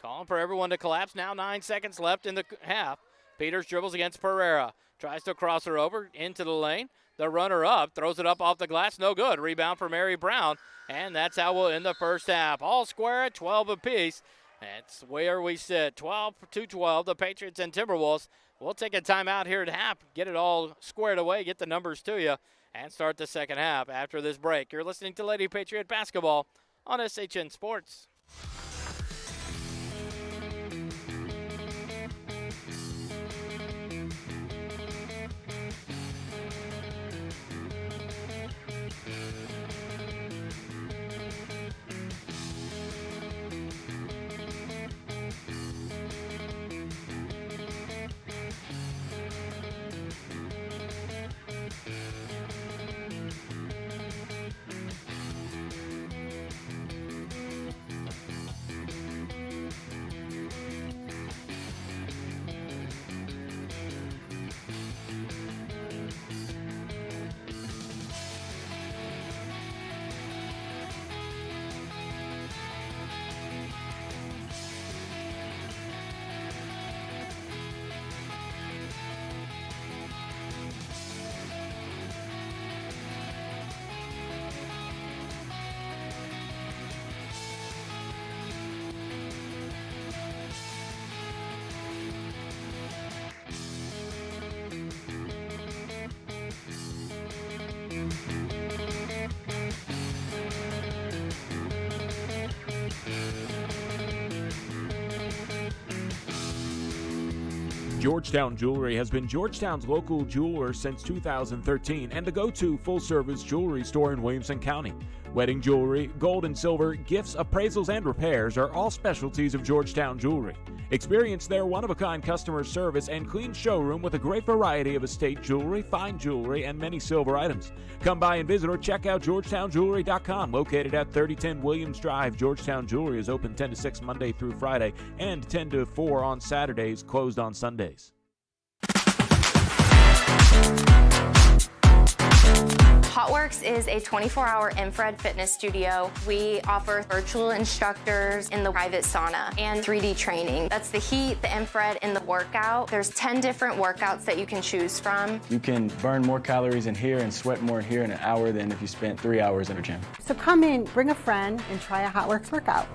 Calling for everyone to collapse. Now 9 seconds left in the half. Peters dribbles against Pereira. Tries to cross her over into the lane. The runner up. Throws it up off the glass. No good. Rebound for Mary Brown. And that's how we'll end the first half. All square at 12 apiece. That's where we sit. 12-12. The Patriots and Timberwolves. We'll take a timeout here at half. Get it all squared away. Get the numbers to you. And start the second half after this break. You're listening to Lady Patriot Basketball on SHN Sports. Georgetown Jewelry has been Georgetown's local jeweler since 2013 and the go-to full-service jewelry store in Williamson County. Wedding jewelry, gold and silver, gifts, appraisals, and repairs are all specialties of Georgetown Jewelry. Experience their one-of-a-kind customer service and clean showroom with a great variety of estate jewelry, fine jewelry, and many silver items. Come by and visit or check out GeorgetownJewelry.com. Located at 3010 Williams Drive, Georgetown Jewelry is open 10 to 6 Monday through Friday and 10 to 4 on Saturdays, closed on Sundays. Hotworks is a 24-hour infrared fitness studio. We offer virtual instructors in the private sauna and 3D training. That's the heat, the infrared, and the workout. There's 10 different workouts that you can choose from. You can burn more calories in here and sweat more here in an hour than if you spent 3 hours in a gym. So come in, bring a friend, and try a Hotworks workout.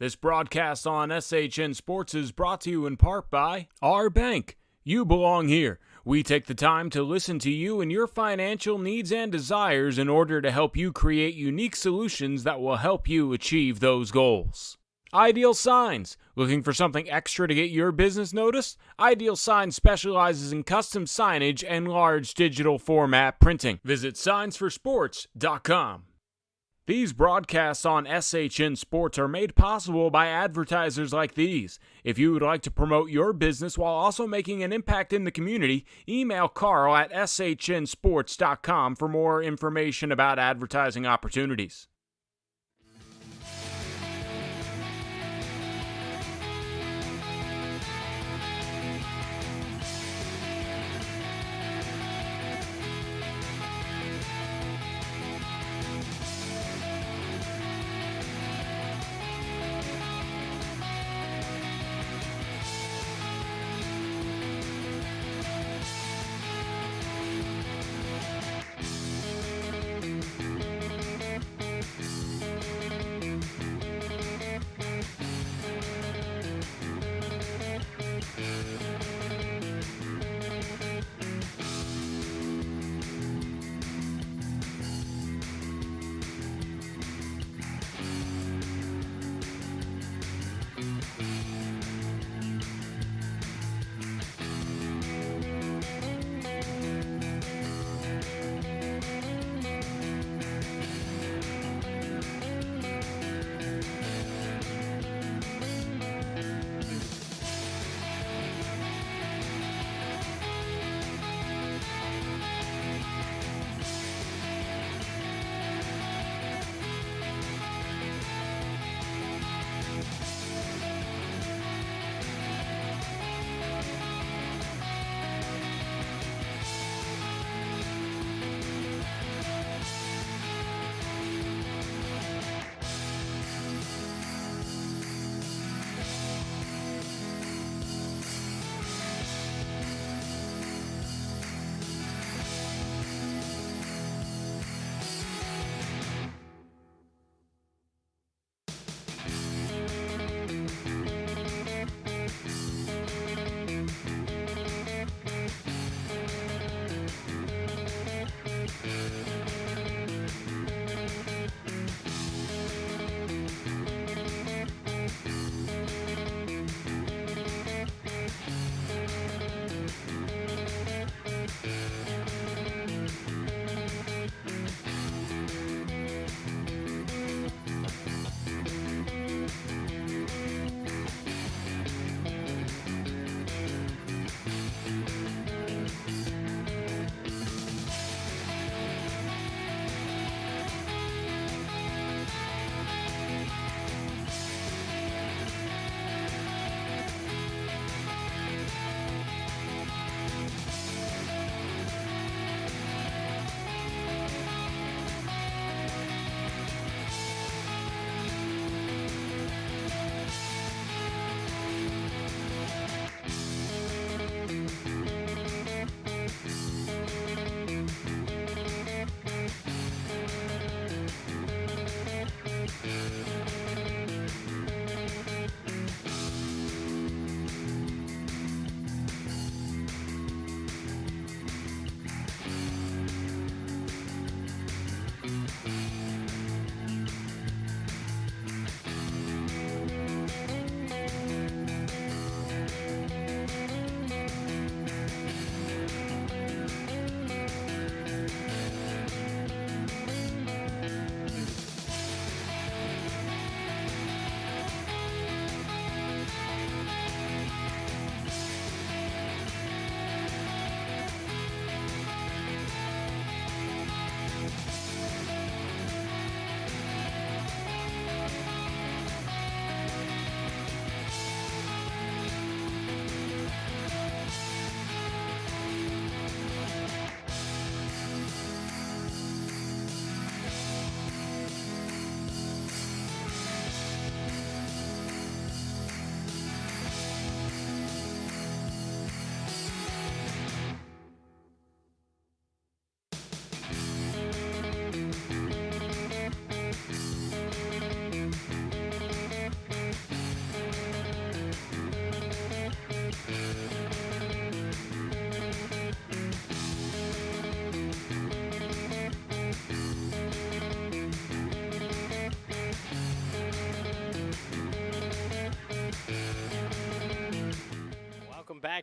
This broadcast on SHN Sports is brought to you in part by our bank. You belong here. We take the time to listen to you and your financial needs and desires in order to help you create unique solutions that will help you achieve those goals. Ideal Signs. Looking for something extra to get your business noticed? Ideal Signs specializes in custom signage and large digital format printing. Visit signsforsports.com. These broadcasts on SHN Sports are made possible by advertisers like these. If you would like to promote your business while also making an impact in the community, email Carl at shnsports.com for more information about advertising opportunities.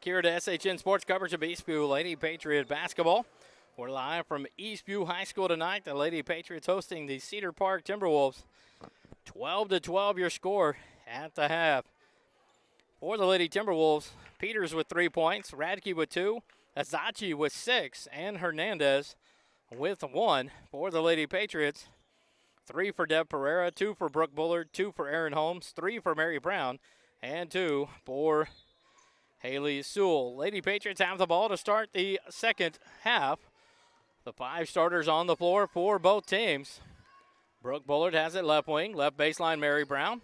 here to SHN Sports coverage of Eastview Lady Patriot basketball. We're live from Eastview High School tonight. The Lady Patriots hosting the Cedar Park Timberwolves. 12-12 your score at the half. For the Lady Timberwolves, Peters with 3 points, Radke with 2, Azachi with 6, and Hernandez with 1. For the Lady Patriots, 3 for Deb Pereira, 2 for Brooke Bullard, 2 for Erin Holmes, 3 for Mary Brown, and 2 for Haley Sewell. Lady Patriots have the ball to start the second half. The 5 starters on the floor for both teams. Brooke Bullard has it left wing, left baseline Mary Brown.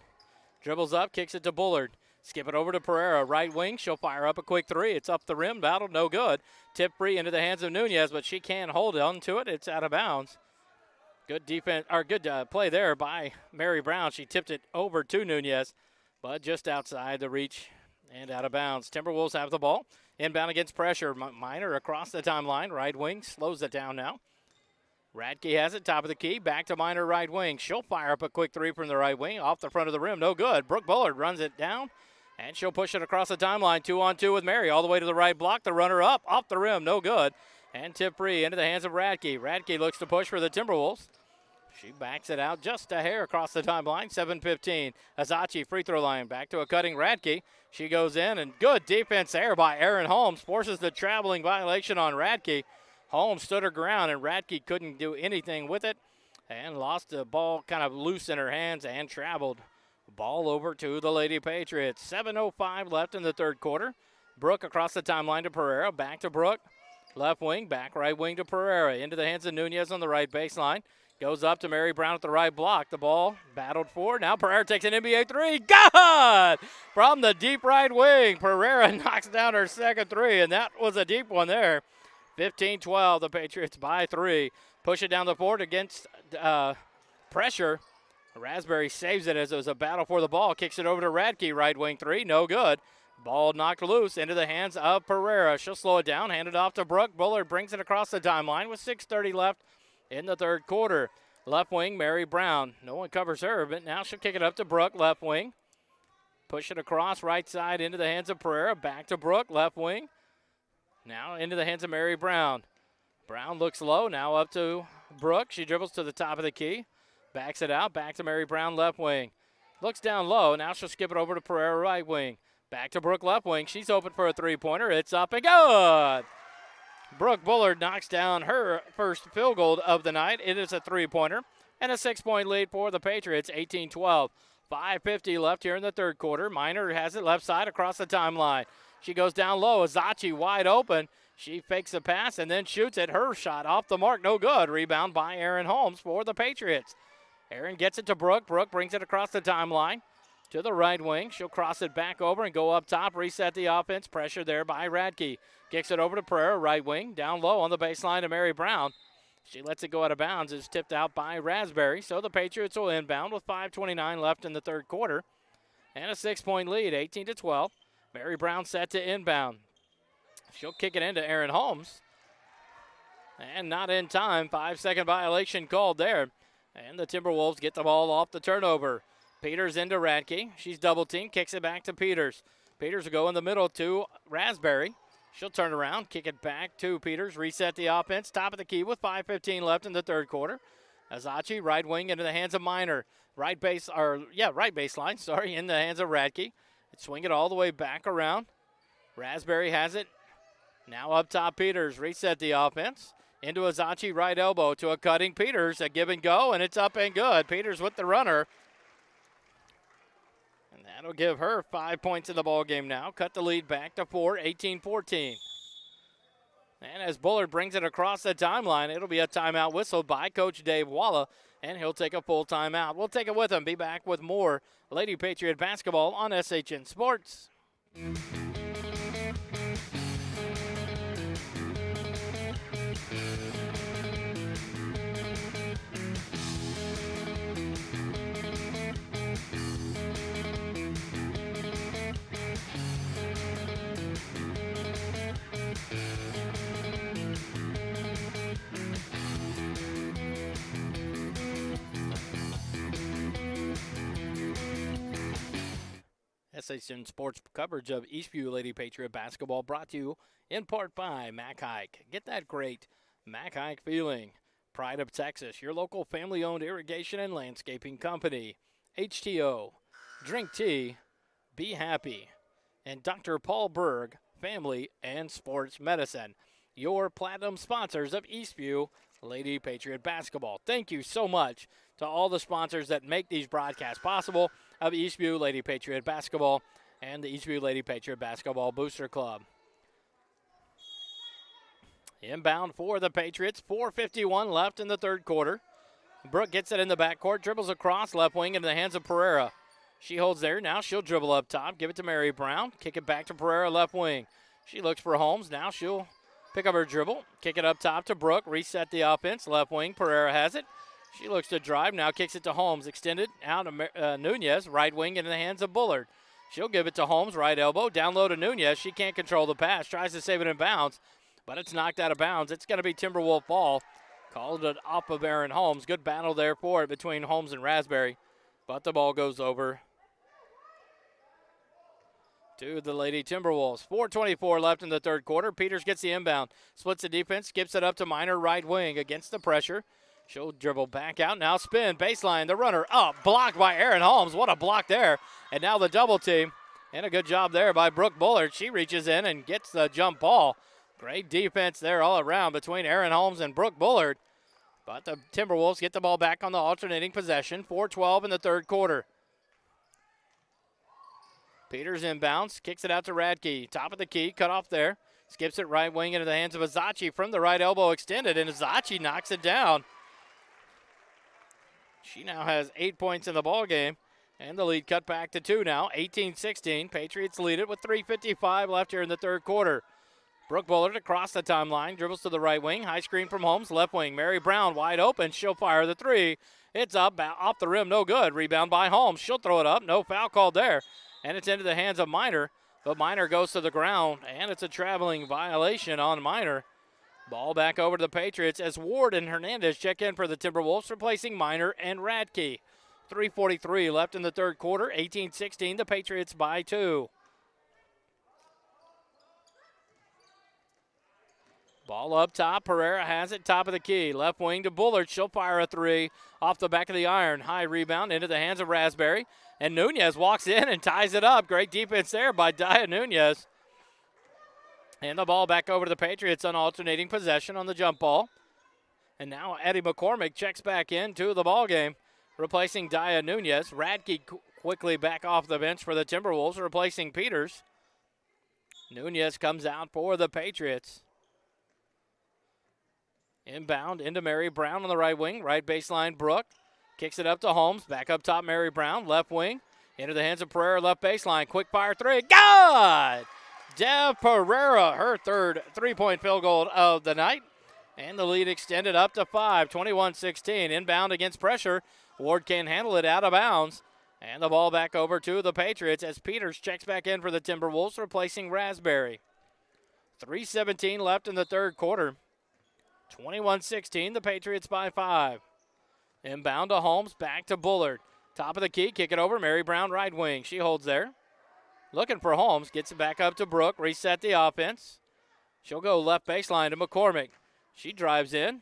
Dribbles up, kicks it to Bullard. Skip it over to Pereira, right wing. She'll fire up a quick 3. It's up the rim, battled, no good. Tip free into the hands of Nunez, but she can't hold on to it. It's out of bounds. Good defense, or good play there by Mary Brown. She tipped it over to Nunez, but just outside the reach and out of bounds. Timberwolves have the ball. Inbound against pressure. Minor across the timeline. Right wing slows it down now. Radke has it, top of the key. Back to Minor, right wing. She'll fire up a quick 3 from the right wing. Off the front of the rim, no good. Brooke Bullard runs it down, and she'll push it across the timeline. 2-on-2 with Mary. All the way to the right block. The runner up, off the rim, no good. And tip free into the hands of Radke. Radke looks to push for the Timberwolves. She backs it out just a hair across the timeline. 7:15. Azachi free throw line. Back to a cutting Radke. She goes in, and good defense there by Erin Holmes. Forces the traveling violation on Radke. Holmes stood her ground, and Radke couldn't do anything with it and lost the ball kind of loose in her hands and traveled. Ball over to the Lady Patriots. 7:05 left in the third quarter. Brooke across the timeline to Pereira. Back to Brooke. Left wing, back right wing to Pereira. Into the hands of Nunez on the right baseline. Goes up to Mary Brown at the right block. The ball battled for. Now Pereira takes an NBA 3. Good! From the deep right wing. Pereira knocks down her second 3, and that was a deep one there. 15-12, the Patriots by 3. Push it down the court against pressure. Raspberry saves it as it was a battle for the ball. Kicks it over to Radke, right wing 3. No good. Ball knocked loose into the hands of Pereira. She'll slow it down, hand it off to Brooke. Bullard brings it across the timeline with 6:30 left in the third quarter. Left wing, Mary Brown. No one covers her, but now she'll kick it up to Brooke, left wing. Push it across right side into the hands of Pereira. Back to Brooke, left wing. Now into the hands of Mary Brown. Brown looks low, now up to Brooke. She dribbles to the top of the key. Backs it out, back to Mary Brown, left wing. Looks down low, now she'll skip it over to Pereira, right wing. Back to Brooke, left wing. She's open for a three-pointer. It's up and good! Brooke Bullard knocks down her first field goal of the night. It is a three-pointer and a 6-point lead for the Patriots, 18-12. 5:50 left here in the third quarter. Minor has it left side across the timeline. She goes down low. Azachi wide open. She fakes a pass and then shoots it. Her shot off the mark, no good. Rebound by Erin Holmes for the Patriots. Erin gets it to Brooke. Brooke brings it across the timeline to the right wing. She'll cross it back over and go up top, reset the offense. Pressure there by Radke. Kicks it over to Pereira, right wing. Down low on the baseline to Mary Brown. She lets it go out of bounds. It's tipped out by Raspberry. So the Patriots will inbound with 5:29 left in the third quarter. And a 6-point lead, 18-12. Mary Brown set to inbound. She'll kick it into Erin Holmes. And not in time. 5-second violation called there. And the Timberwolves get the ball off the turnover. Peters into Radke. She's double teamed. Kicks it back to Peters. Peters will go in the middle to Raspberry. She'll turn around, kick it back to Peters, reset the offense, top of the key with 5:15 left in the third quarter. Azachi, right wing into the hands of Minor. Right baseline, in the hands of Radke. Swing it all the way back around. Raspberry has it. Now up top, Peters, reset the offense. Into Azachi, right elbow to a cutting Peters, a give and go, and it's up and good. Peters with the runner. And that'll give her 5 points in the ball game now. Cut the lead back to 4, 18-14. And as Bullard brings it across the timeline, it'll be a timeout whistled by Coach Dave Walla, and he'll take a full timeout. We'll take it with him. Be back with more Lady Patriot basketball on SHN Sports. SHN Sports coverage of Eastview Lady Patriot basketball brought to you in part by Mac Hike. Get that great Mac Hike feeling. Pride of Texas, your local family-owned irrigation and landscaping company. HTO, drink tea, be happy. And Dr. Paul Berg, Family and Sports Medicine, your platinum sponsors of Eastview Lady Patriot basketball. Thank you so much to all the sponsors that make these broadcasts possible of Eastview Lady Patriot basketball and the Eastview Lady Patriot basketball booster club. Inbound for the Patriots, 4:51 left in the third quarter. Brooke gets it in the backcourt, dribbles across left wing into the hands of Pereira. She holds there. Now she'll dribble up top, give it to Mary Brown, kick it back to Pereira left wing. She looks for Holmes. Now she'll pick up her dribble, kick it up top to Brooke, reset the offense. Left wing, Pereira has it. She looks to drive, now kicks it to Holmes. Extended out to Nunez, right wing into the hands of Bullard. She'll give it to Holmes, right elbow, down low to Nunez. She can't control the pass, tries to save it in bounds, but it's knocked out of bounds. It's going to be Timberwolf ball. Called it off of Aaron Holmes. Good battle there for it between Holmes and Raspberry, but the ball goes over to the Lady Timberwolves. 4:24 left in the third quarter. Peters gets the inbound, splits the defense, skips it up to Minor right wing against the pressure. She'll dribble back out, now spin, baseline, the runner up, blocked by Aaron Holmes. What a block there. And now the double team, and a good job there by Brooke Bullard. She reaches in and gets the jump ball. Great defense there all around between Aaron Holmes and Brooke Bullard. But the Timberwolves get the ball back on the alternating possession. 4:12 in the third quarter. Peters inbounds, kicks it out to Radke. Top of the key, cut off there. Skips it right wing into the hands of Azachi from the right elbow extended, and Azachi knocks it down. She now has 8 points in the ball game, and the lead cut back to 2 now. 18-16. Patriots lead it with 3:55 left here in the third quarter. Brooke Bullard across the timeline, dribbles to the right wing. High screen from Holmes, left wing. Mary Brown wide open. She'll fire the three. It's up, off the rim, no good. Rebound by Holmes. She'll throw it up. No foul called there. And it's into the hands of Minor, but Minor goes to the ground, and it's a traveling violation on Minor. Ball back over to the Patriots as Ward and Hernandez check in for the Timberwolves, replacing Minor and Radke. 3:43 left in the third quarter. 18-16, the Patriots by 2. Ball up top. Pereira has it, top of the key. Left wing to Bullard. She'll fire a three off the back of the iron. High rebound into the hands of Raspberry. And Nunez walks in and ties it up. Great defense there by Dia Nunez. And the ball back over to the Patriots on alternating possession on the jump ball. And now Eddie McCormick checks back into the ball game, replacing Dia Nunez. Radke quickly back off the bench for the Timberwolves, replacing Peters. Nunez comes out for the Patriots. Inbound into Mary Brown on the right wing. Right baseline, Brooke. Kicks it up to Holmes. Back up top, Mary Brown. Left wing. Into the hands of Pereira, left baseline. Quick fire three. Good! Dev Pereira, her third three-point field goal of the night. And the lead extended up to 5. 21-16. Inbound against pressure. Ward can't handle it, out of bounds. And the ball back over to the Patriots as Peters checks back in for the Timberwolves, replacing Raspberry. 3:17 left in the third quarter. 21-16, the Patriots by 5. Inbound to Holmes, back to Bullard. Top of the key, kick it over, Mary Brown right wing. She holds there. Looking for Holmes, gets it back up to Brooke, reset the offense. She'll go left baseline to McCormick. She drives in,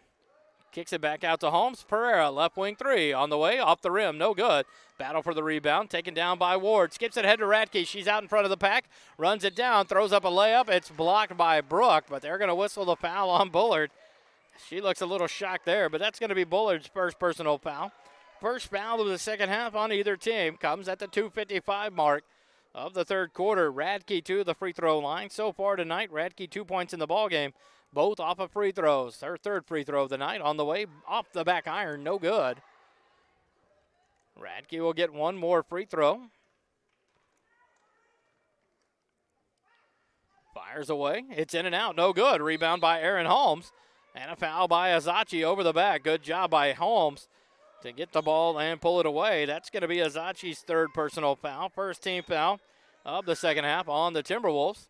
kicks it back out to Holmes. Pereira, left wing three, on the way, off the rim, no good. Battle for the rebound, taken down by Ward. Skips it ahead to Radke, she's out in front of the pack, runs it down, throws up a layup. It's blocked by Brooke, but they're going to whistle the foul on Bullard. She looks a little shocked there, but that's going to be Bullard's first personal foul. First foul of the second half on either team comes at the 2:55 mark of the third quarter. Radke to the free throw line. So far tonight, Radke 2 points in the ballgame, both off of free throws. Her third free throw of the night on the way off the back iron, no good. Radke will get one more free throw. Fires away. It's in and out, no good. Rebound by Aaron Holmes. And a foul by Azachi over the back. Good job by Holmes to get the ball and pull it away. That's going to be Azachi's third personal foul. First team foul of the second half on the Timberwolves.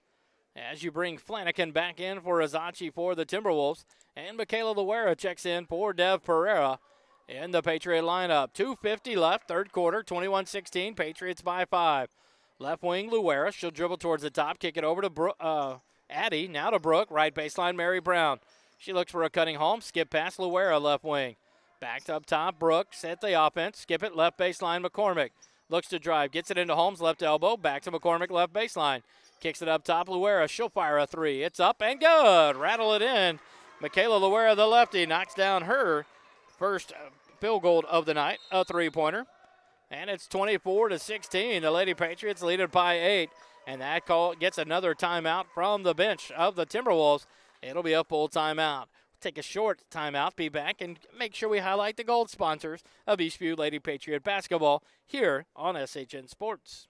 As you bring Flanagan back in for Azachi for the Timberwolves. And Michaela Luera checks in for Dev Pereira in the Patriot lineup. 2:50 left, third quarter, 21-16. Patriots by 5. Left wing, Luera. She'll dribble towards the top, kick it over to Addie. Now to Brooke. Right baseline, Mary Brown. She looks for a cutting home. Skip past Luera, left wing. Back up top, Brooke. Set the offense. Skip it, left baseline, McCormick. Looks to drive. Gets it into Holmes, left elbow. Back to McCormick, left baseline. Kicks it up top, Luera. She'll fire a three. It's up and good. Rattle it in. Michaela Luera, the lefty, knocks down her first field goal of the night, a three-pointer. And it's 24-16. The Lady Patriots lead it by 8. And that call gets another timeout from the bench of the Timberwolves. It'll be a full timeout. Take a short timeout, be back, and make sure we highlight the gold sponsors of Eastview Lady Patriot basketball here on SHN Sports.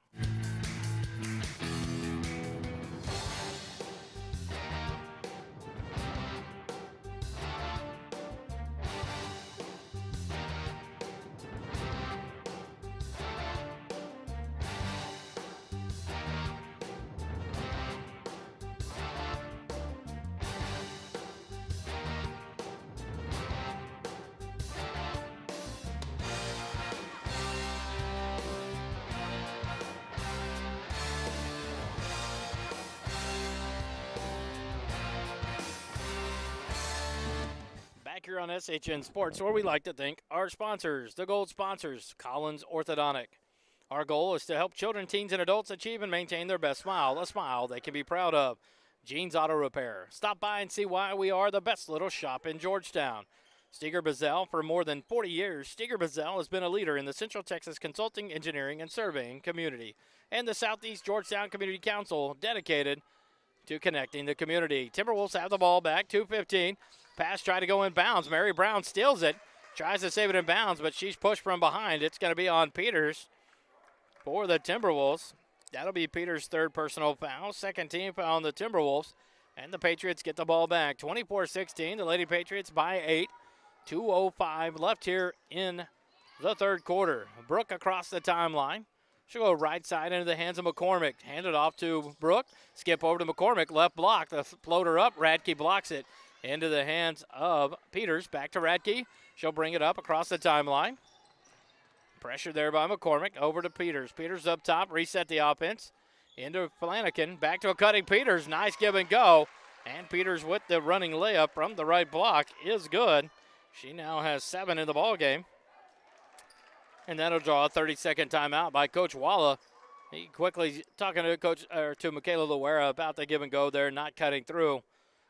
Here on SHN Sports, where we like to thank our sponsors, the gold sponsors, Collins Orthodontic. Our goal is to help children, teens, and adults achieve and maintain their best smile, a smile they can be proud of. Jeans Auto Repair. Stop by and see why we are the best little shop in Georgetown. Steger Bazell, for more than 40 years, Steger Bazell has been a leader in the Central Texas consulting, engineering, and surveying community, and the Southeast Georgetown Community Council, dedicated to connecting the community. Timberwolves have the ball back, 2:15. Pass tried to go in bounds. Mary Brown steals it, tries to save it in bounds, but she's pushed from behind. It's going to be on Peters for the Timberwolves. That'll be Peters' third personal foul, second team foul on the Timberwolves, and the Patriots get the ball back. 24-16, the Lady Patriots by 8. 2:05 left here in the third quarter. Brooke across the timeline. She'll go right side into the hands of McCormick. Hand it off to Brooke. Skip over to McCormick. Left block. The floater up. Radke blocks it into the hands of Peters. Back to Radke. She'll bring it up across the timeline. Pressure there by McCormick. Over to Peters. Peters up top. Reset the offense. Into Flanagan. Back to a cutting Peters. Nice give and go. And Peters with the running layup from the right block is good. She now has 7 in the ball game. And that'll draw a 30-second timeout by Coach Walla. He quickly talking to Michaela Luera about the give and go there, not cutting through.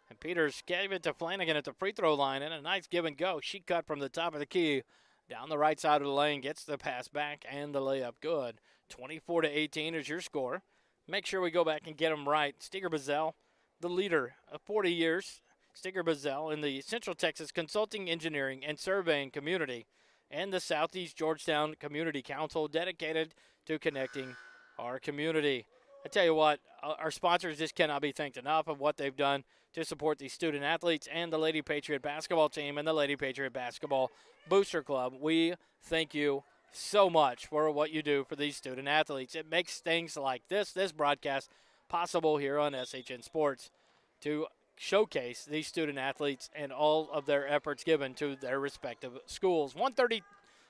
And Peters gave it to Flanagan at the free throw line, and a nice give and go. She cut from the top of the key down the right side of the lane, gets the pass back and the layup good. 24-18 is your score. Make sure we go back and get them right. Steger Bazell, the leader of 40 years. Steger Bazell in the Central Texas Consulting, Engineering, and Surveying community, and the Southeast Georgetown Community Council, dedicated to connecting our community. I tell you what, our sponsors just cannot be thanked enough of what they've done to support these student athletes and the Lady Patriot basketball team and the Lady Patriot Basketball Booster Club. We thank you so much for what you do for these student athletes. It makes things like this broadcast, possible here on SHN Sports to showcase these student athletes and all of their efforts given to their respective schools. 1:30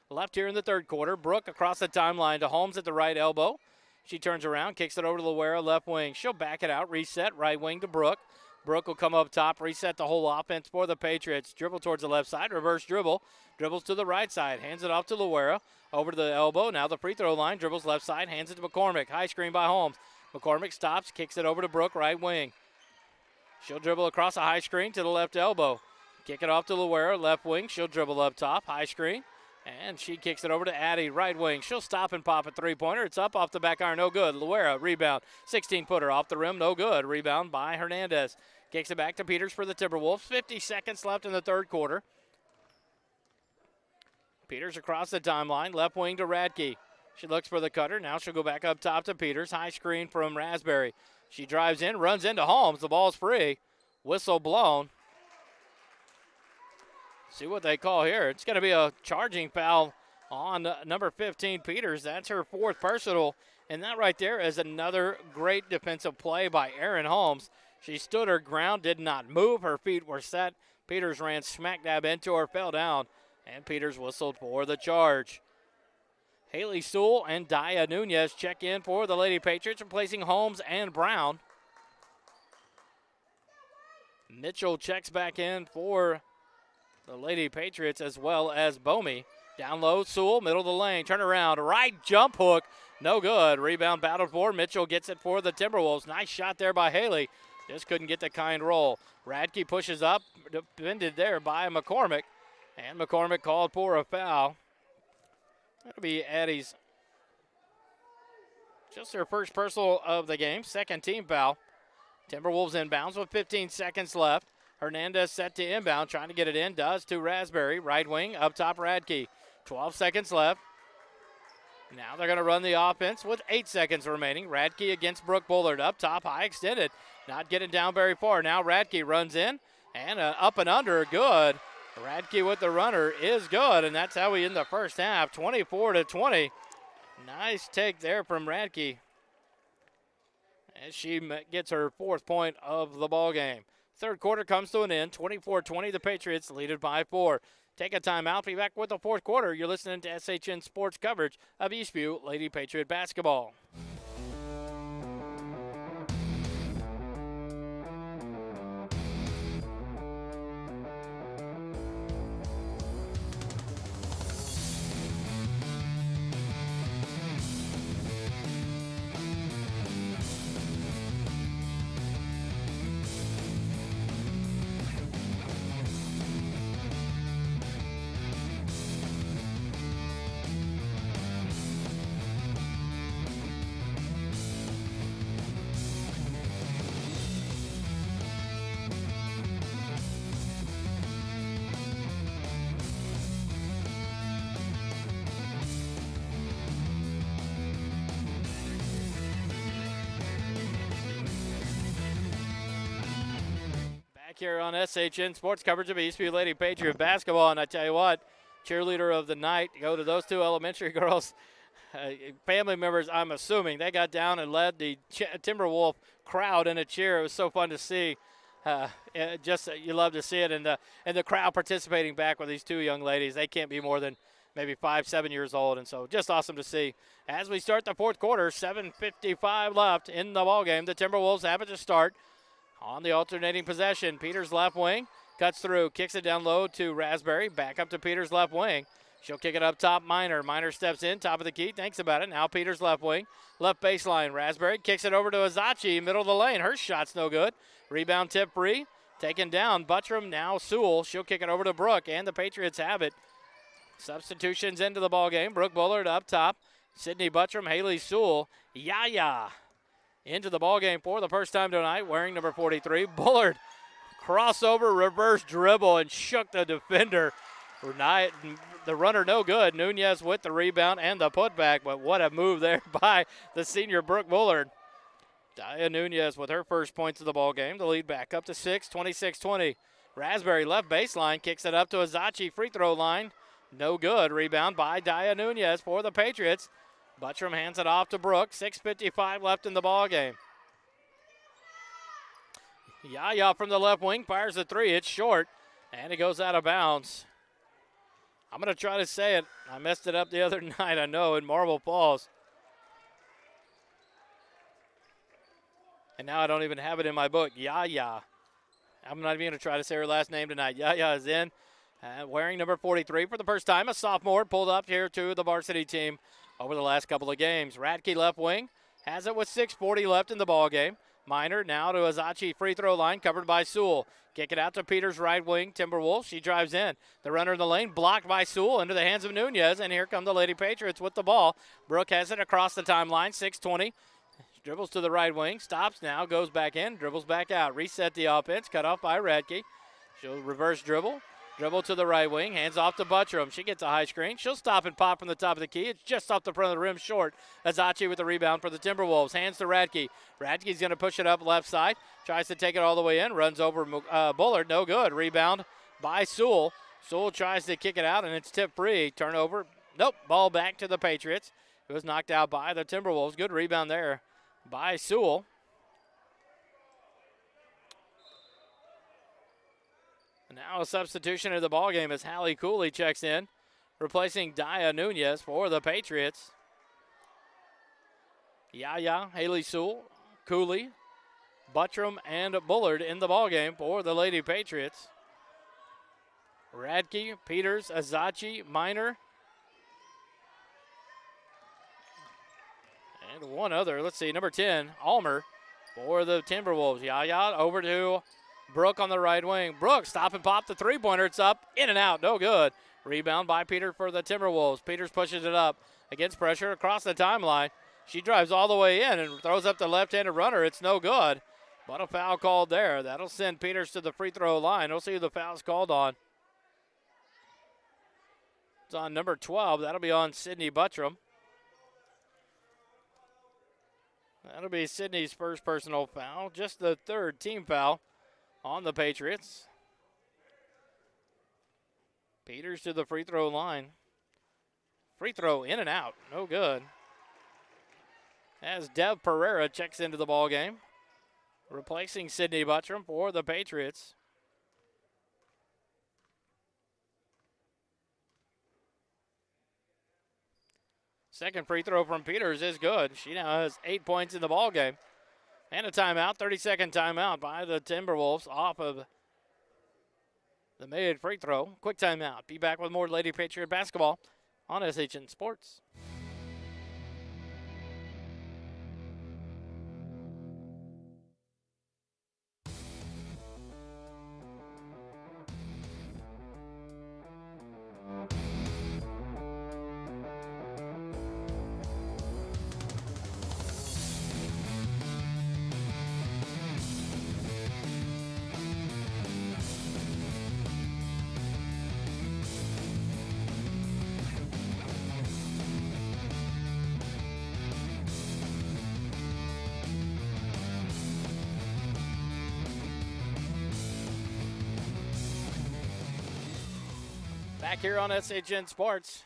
left here in the third quarter. Brooke across the timeline to Holmes at the right elbow. She turns around, kicks it over to Luera, left wing. She'll back it out, reset, right wing to Brooke. Brooke will come up top, reset the whole offense for the Patriots. Dribble towards the left side, reverse dribble. Dribbles to the right side, hands it off to Luera. Over to the elbow, now the free throw line. Dribbles left side, hands it to McCormick. High screen by Holmes. McCormick stops, kicks it over to Brooke, right wing. She'll dribble across a high screen to the left elbow. Kick it off to Luera, left wing. She'll dribble up top, high screen. And she kicks it over to Addie, right wing. She'll stop and pop a three-pointer. It's up off the back iron, no good. Luera, rebound. 16-footer off the rim, no good. Rebound by Hernandez. Kicks it back to Peters for the Timberwolves. 50 seconds left in the third quarter. Peters across the timeline, left wing to Radke. She looks for the cutter. Now she'll go back up top to Peters. High screen from Raspberry. She drives in, runs into Holmes. The ball's free. Whistle blown. See what they call here. It's going to be a charging foul on number 15, Peters. That's her fourth personal. And that right there is another great defensive play by Erin Holmes. She stood her ground, did not move. Her feet were set. Peters ran smack dab into her, fell down, and Peters whistled for the charge. Haley Sewell and Daya Nunez check in for the Lady Patriots, replacing Holmes and Brown. Mitchell checks back in for the Lady Patriots as well as Bomey. Down low, Sewell, middle of the lane, turn around, right jump hook, no good. Rebound battled for, Mitchell gets it for the Timberwolves. Nice shot there by Haley, just couldn't get the kind roll. Radke pushes up, defended there by McCormick, and McCormick called for a foul. That'll be Addie's just their first personal of the game, second team foul. Timberwolves inbounds with 15 seconds left. Hernandez set to inbound, trying to get it in, does to Raspberry. Right wing, up top Radke. 12 seconds left. Now they're going to run the offense with 8 seconds remaining. Radke against Brooke Bullard. Up top, high extended. Not getting down very far. Now Radke runs in, and up and under, good. Radke with the runner is good, and that's how we end the first half, 24-20. Nice take there from Radke as she gets her 4th point of the ball game. Third quarter comes to an end, 24-20. The Patriots lead it by 4. Take a timeout. Be back with the fourth quarter. You're listening to SHN Sports coverage of Eastview Lady Patriot basketball. Here on SHN Sports coverage of Eastview Lady Patriot basketball, and I tell you what, cheerleader of the night go to those two elementary girls. Family members, I'm assuming, they got down and led the Timberwolf crowd in a cheer. It was so fun to see. You love to see it, and the crowd participating back with these two young ladies. They can't be more than maybe 5-7 years old, and so just awesome to see. As we start the fourth quarter, 7:55 left in the ball game. The Timberwolves have it to start. On the alternating possession, Peters left wing, cuts through, kicks it down low to Raspberry, back up to Peters left wing. She'll kick it up top, Minor. Minor steps in, top of the key, thinks about it. Now Peters left wing, left baseline. Raspberry kicks it over to Azachi, middle of the lane. Her shot's no good. Rebound tip free, taken down. Buttram, now Sewell. She'll kick it over to Brooke, and the Patriots have it. Substitutions into the ball game. Brooke Bullard up top. Sydney Buttram, Haley Sewell. Yaya into the ball game for the first time tonight, wearing number 43. Bullard, crossover, reverse dribble, and shook the defender. The runner no good. Nunez with the rebound and the putback, but what a move there by the senior Brooke Bullard. Daya Nunez with her first points of the ball game. The lead back up to 6, 26-20. Raspberry left baseline, kicks it up to Azachi, free throw line. No good. Rebound by Daya Nunez for the Patriots. Buttram hands it off to Brooke. 6:55 left in the ball game. Yaya from the left wing fires a three. It's short, and it goes out of bounds. I'm going to try to say it. I messed it up the other night, I know, in Marble Falls. And now I don't even have it in my book. Yaya. I'm not even going to try to say her last name tonight. Yaya is in, wearing number 43 for the first time. A sophomore pulled up here to the varsity team over the last couple of games. Radke left wing has it with 6:40 left in the ball game. Minor now to Azachi, free throw line, covered by Sewell. Kick it out to Peters, right wing. Timberwolves, she drives in. The runner in the lane, blocked by Sewell into the hands of Nunez, and here come the Lady Patriots with the ball. Brooke has it across the timeline, 6:20. Dribbles to the right wing, stops now, goes back in, dribbles back out. Reset the offense, cut off by Radke. She'll reverse dribble. Dribble to the right wing, hands off to Buttram. She gets a high screen. She'll stop and pop from the top of the key. It's just off the front of the rim, short. Azachi with the rebound for the Timberwolves. Hands to Radke. Radke's going to push it up left side. Tries to take it all the way in. Runs over Bullard. No good. Rebound by Sewell. Sewell tries to kick it out, and it's tip free. Turnover. Nope. Ball back to the Patriots. It was knocked out by the Timberwolves. Good rebound there by Sewell. Now a substitution in the ballgame as Hallie Cooley checks in replacing Dia Nunez for the Patriots. Yaya, Haley Sewell, Cooley, Buttram, and Bullard in the ballgame for the Lady Patriots. Radke, Peters, Azachi, Minor, and one other. Let's see, number 10, Almer for the Timberwolves. Yaya over to Brooke on the right wing. Brooke stop and pop the three-pointer. It's up, in and out, no good. Rebound by Peter for the Timberwolves. Peters pushes it up against pressure across the timeline. She drives all the way in and throws up the left-handed runner. It's no good, but a foul called there. That'll send Peters to the free throw line. We'll see who the foul's called on. It's on number 12. That'll be on Sydney Buttram. That'll be Sydney's first personal foul, just the third team foul on the Patriots. Peters to the free throw line. Free throw in and out, no good. As Dev Pereira checks into the ball game, replacing Sydney Buttram for the Patriots. Second free throw from Peters is good. She now has 8 points in the ball game. And a timeout, 30-second timeout by the Timberwolves off of the made free throw. Quick timeout. Be back with more Lady Patriot basketball on SHN Sports. Back here on SHN Sports.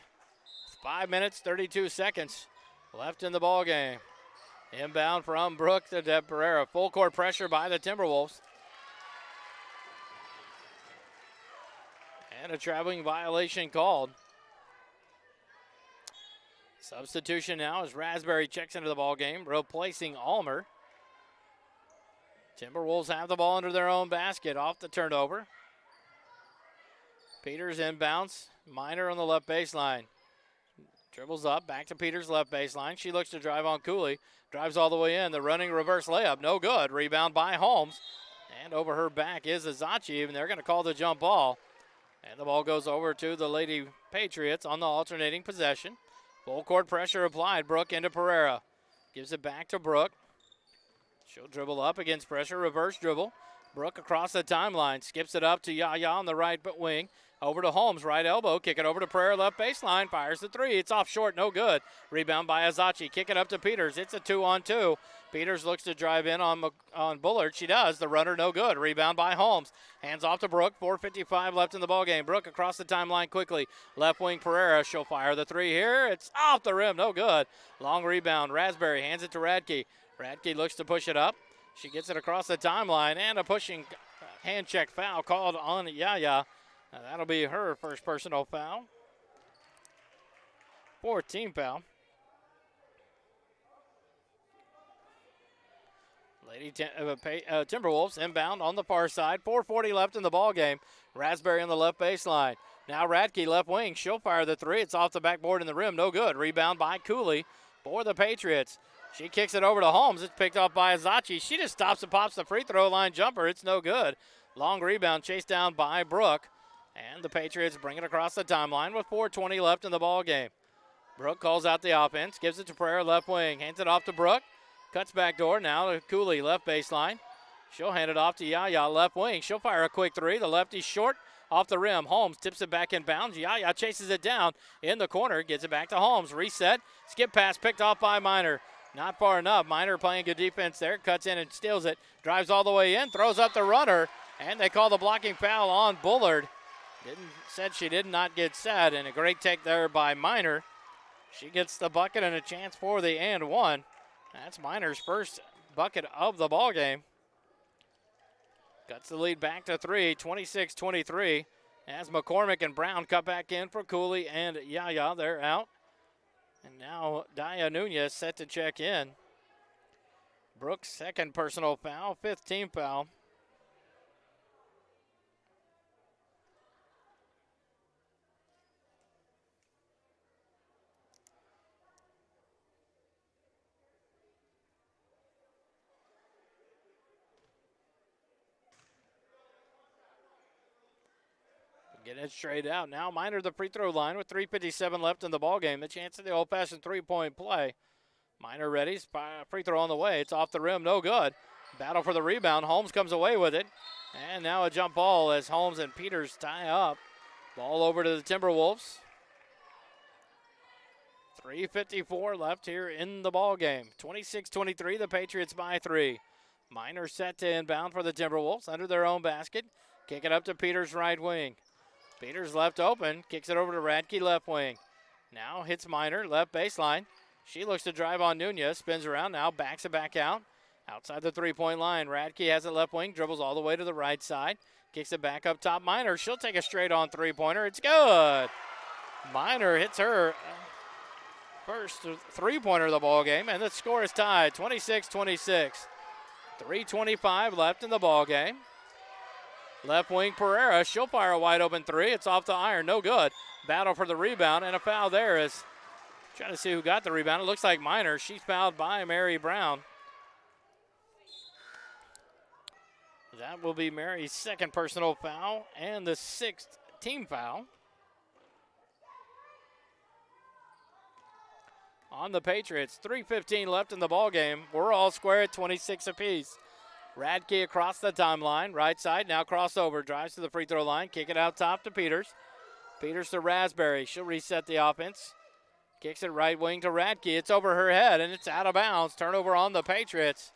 5 minutes, 32 seconds left in the ball game. Inbound from Brooke to Deb Pereira. Full court pressure by the Timberwolves. And a traveling violation called. Substitution now as Raspberry checks into the ball game, replacing Almer. Timberwolves have the ball under their own basket off the turnover. Peters inbounds. Minor on the left baseline. Dribbles up, back to Peters' left baseline. She looks to drive on Cooley. Drives all the way in. The running reverse layup, no good. Rebound by Holmes. And over her back is Azachi, and they're going to call the jump ball. And the ball goes over to the Lady Patriots on the alternating possession. Full court pressure applied. Brooke into Pereira. Gives it back to Brooke. She'll dribble up against pressure, reverse dribble. Brooke across the timeline. Skips it up to Yaya on the right wing. Over to Holmes, right elbow. Kick it over to Pereira, left baseline. Fires the three. It's off short, no good. Rebound by Azachi. Kick it up to Peters. It's a 2-on-2. Peters looks to drive in on Bullard. She does. The runner, no good. Rebound by Holmes. Hands off to Brooke. 4:55 left in the ballgame. Brooke across the timeline quickly. Left wing Pereira. She'll fire the three here. It's off the rim, no good. Long rebound. Raspberry hands it to Radke. Radke looks to push it up. She gets it across the timeline, and a pushing hand check foul called on Yaya. Now that'll be her first personal foul. Fourth team foul. Lady Timberwolves inbound on the far side. 4:40 left in the ball game. Raspberry on the left baseline. Now Radke left wing. She'll fire the three. It's off the backboard in the rim. No good. Rebound by Cooley for the Patriots. She kicks it over to Holmes. It's picked off by Azachi. She just stops and pops the free throw line jumper. It's no good. Long rebound chased down by Brooke. And the Patriots bring it across the timeline with 4:20 left in the ball game. Brooke calls out the offense. Gives it to Pereira left wing. Hands it off to Brooke. Cuts back door now to Cooley left baseline. She'll hand it off to Yaya left wing. She'll fire a quick three. The lefty's short. Off the rim. Holmes tips it back in bounds. Yaya chases it down in the corner. Gets it back to Holmes. Reset. Skip pass picked off by Minor. Not far enough. Minor playing good defense there. Cuts in and steals it. Drives all the way in. Throws up the runner. And they call the blocking foul on Bullard. Said she did not get set. And a great take there by Minor. She gets the bucket and a chance for the and one. That's Minor's first bucket of the ball game. Cuts the lead back to three. 26-23. As McCormick and Brown cut back in for Cooley and Yaya, they're out. And now Daya Nunez set to check in. Brooks, second personal foul, fifth team foul. Get it straight out. Now Minor the free throw line with 3:57 left in the ballgame. The chance of the old-fashioned three-point play. Minor ready. Free throw on the way. It's off the rim. No good. Battle for the rebound. Holmes comes away with it. And now a jump ball as Holmes and Peters tie up. Ball over to the Timberwolves. 3:54 left here in the ballgame. 26-23. The Patriots by 3. Minor set to inbound for the Timberwolves under their own basket. Kick it up to Peters' right wing. Peters left open, kicks it over to Radke left wing. Now hits Minor, left baseline. She looks to drive on Nunez, spins around now, backs it back out. Outside the three-point line, Radke has it left wing, dribbles all the way to the right side. Kicks it back up top, Minor. She'll take a straight-on three-pointer. It's good. Minor hits her first three-pointer of the ball game, and the score is tied, 26-26. 3:25 left in the ball game. Left wing Pereira, she'll fire a wide open three. It's off the iron, no good. Battle for the rebound, and a foul there is trying to see who got the rebound. It looks like Minor. She's fouled by Mary Brown. That will be Mary's second personal foul and the sixth team foul. On the Patriots, 3:15 left in the ball game. We're all square at 26 apiece. Radke across the timeline, right side, now crossover, drives to the free throw line, kick it out top to Peters. Peters to Raspberry, she'll reset the offense. Kicks it right wing to Radke, it's over her head and it's out of bounds. Turnover on the Patriots.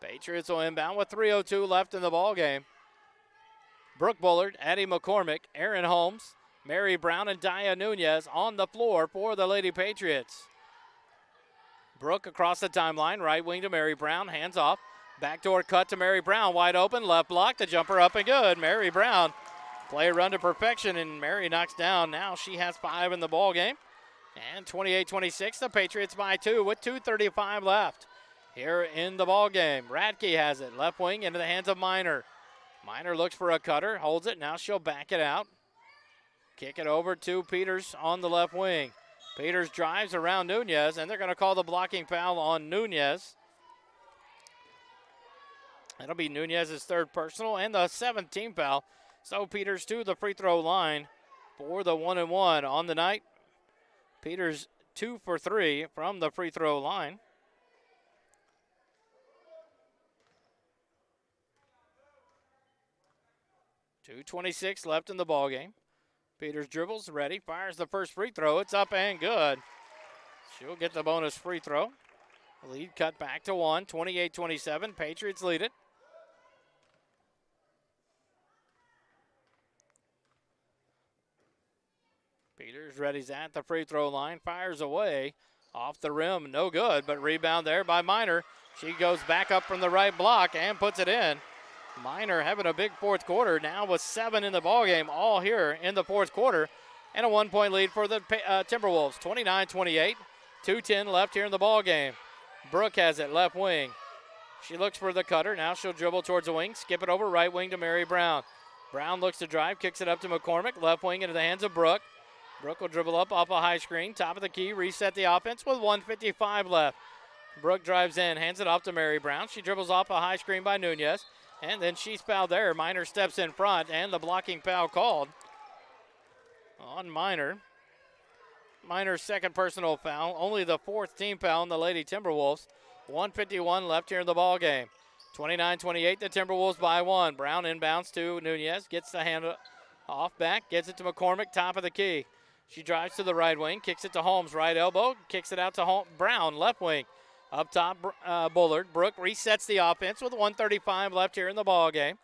Patriots will inbound with 3:02 left in the ball game. Brooke Bullard, Addie McCormick, Aaron Holmes, Mary Brown, and Daya Nunez on the floor for the Lady Patriots. Brooke across the timeline, right wing to Mary Brown, hands off. Backdoor cut to Mary Brown, wide open, left block, the jumper up and good. Mary Brown, play run to perfection, and Mary knocks down. Now she has 5 in the ball game. And 28-26, the Patriots by 2 with 2:35 left here in the ball game. Radke has it, left wing into the hands of Minor. Minor looks for a cutter, holds it, now she'll back it out. Kick it over to Peters on the left wing. Peters drives around Nunez, and they're going to call the blocking foul on Nunez. That'll be Nunez's third personal and the 7th team foul. So Peters to the free throw line for the 1-and-1 on the night. Peters 2 for 3 from the free throw line. .226 left in the ballgame. Peters dribbles, ready, fires the first free throw. It's up and good. She'll get the bonus free throw. Lead cut back to 1, 28-27. Patriots lead it. Peters ready's at the free throw line, fires away. Off the rim, no good, but rebound there by Minor. She goes back up from the right block and puts it in. Minor having a big fourth quarter, now with 7 in the ballgame, all here in the fourth quarter, and a 1-point lead for the Timberwolves, 29-28, 2:10 left here in the ballgame. Brooke has it, left wing. She looks for the cutter, now she'll dribble towards the wing, skip it over right wing to Mary Brown. Brown looks to drive, kicks it up to McCormick, left wing into the hands of Brooke. Brooke will dribble up off a high screen, top of the key, reset the offense with 1:55 left. Brooke drives in, hands it off to Mary Brown. She dribbles off a high screen by Nunez. And then she's fouled there. Minor steps in front, and the blocking foul called on Minor. Minor's second personal foul, only the 4th team foul on the Lady Timberwolves. 1:51 left here in the ball game. 29-28, the Timberwolves by 1. Brown inbounds to Nunez, gets the hand off back, gets it to McCormick, top of the key. She drives to the right wing, kicks it to Holmes, right elbow, kicks it out to Brown, left wing. Up top, Bullard. Brooke resets the offense with 1:35 left here in the ball game.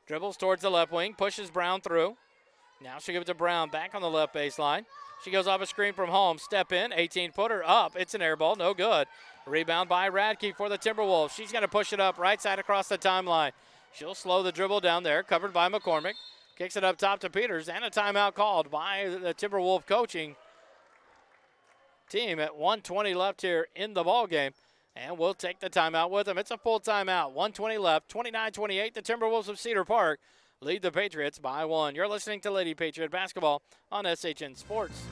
Dribbles towards the left wing, pushes Brown through. Now she'll give it to Brown, back on the left baseline. She goes off a screen from Holmes, step in, 18-footer up. It's an air ball, no good. Rebound by Radke for the Timberwolves. She's going to push it up right side across the timeline. She'll slow the dribble down there, covered by McCormick. Kicks it up top to Peters, and a timeout called by the Timberwolves coaching team at 1:20 left here in the ball game. And we'll take the timeout with them. It's a full timeout. 1:20 left, 29-28. The Timberwolves of Cedar Park lead the Patriots by 1. You're listening to Lady Patriot Basketball on SHN Sports.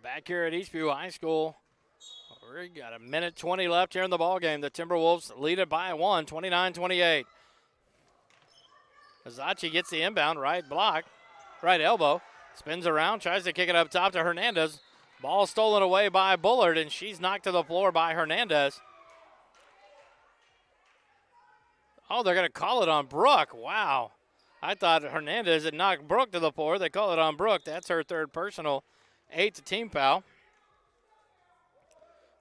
Back here at Eastview High School, we got a minute 20 left here in the ball game. The Timberwolves lead it by 1, 29-28. Azachi gets the inbound, right block, right elbow, spins around, tries to kick it up top to Hernandez. Ball stolen away by Bullard, and she's knocked to the floor by Hernandez. Oh, they're going to call it on Brooke. Wow. I thought Hernandez had knocked Brooke to the floor. They call it on Brooke. That's her third personal. 8th team foul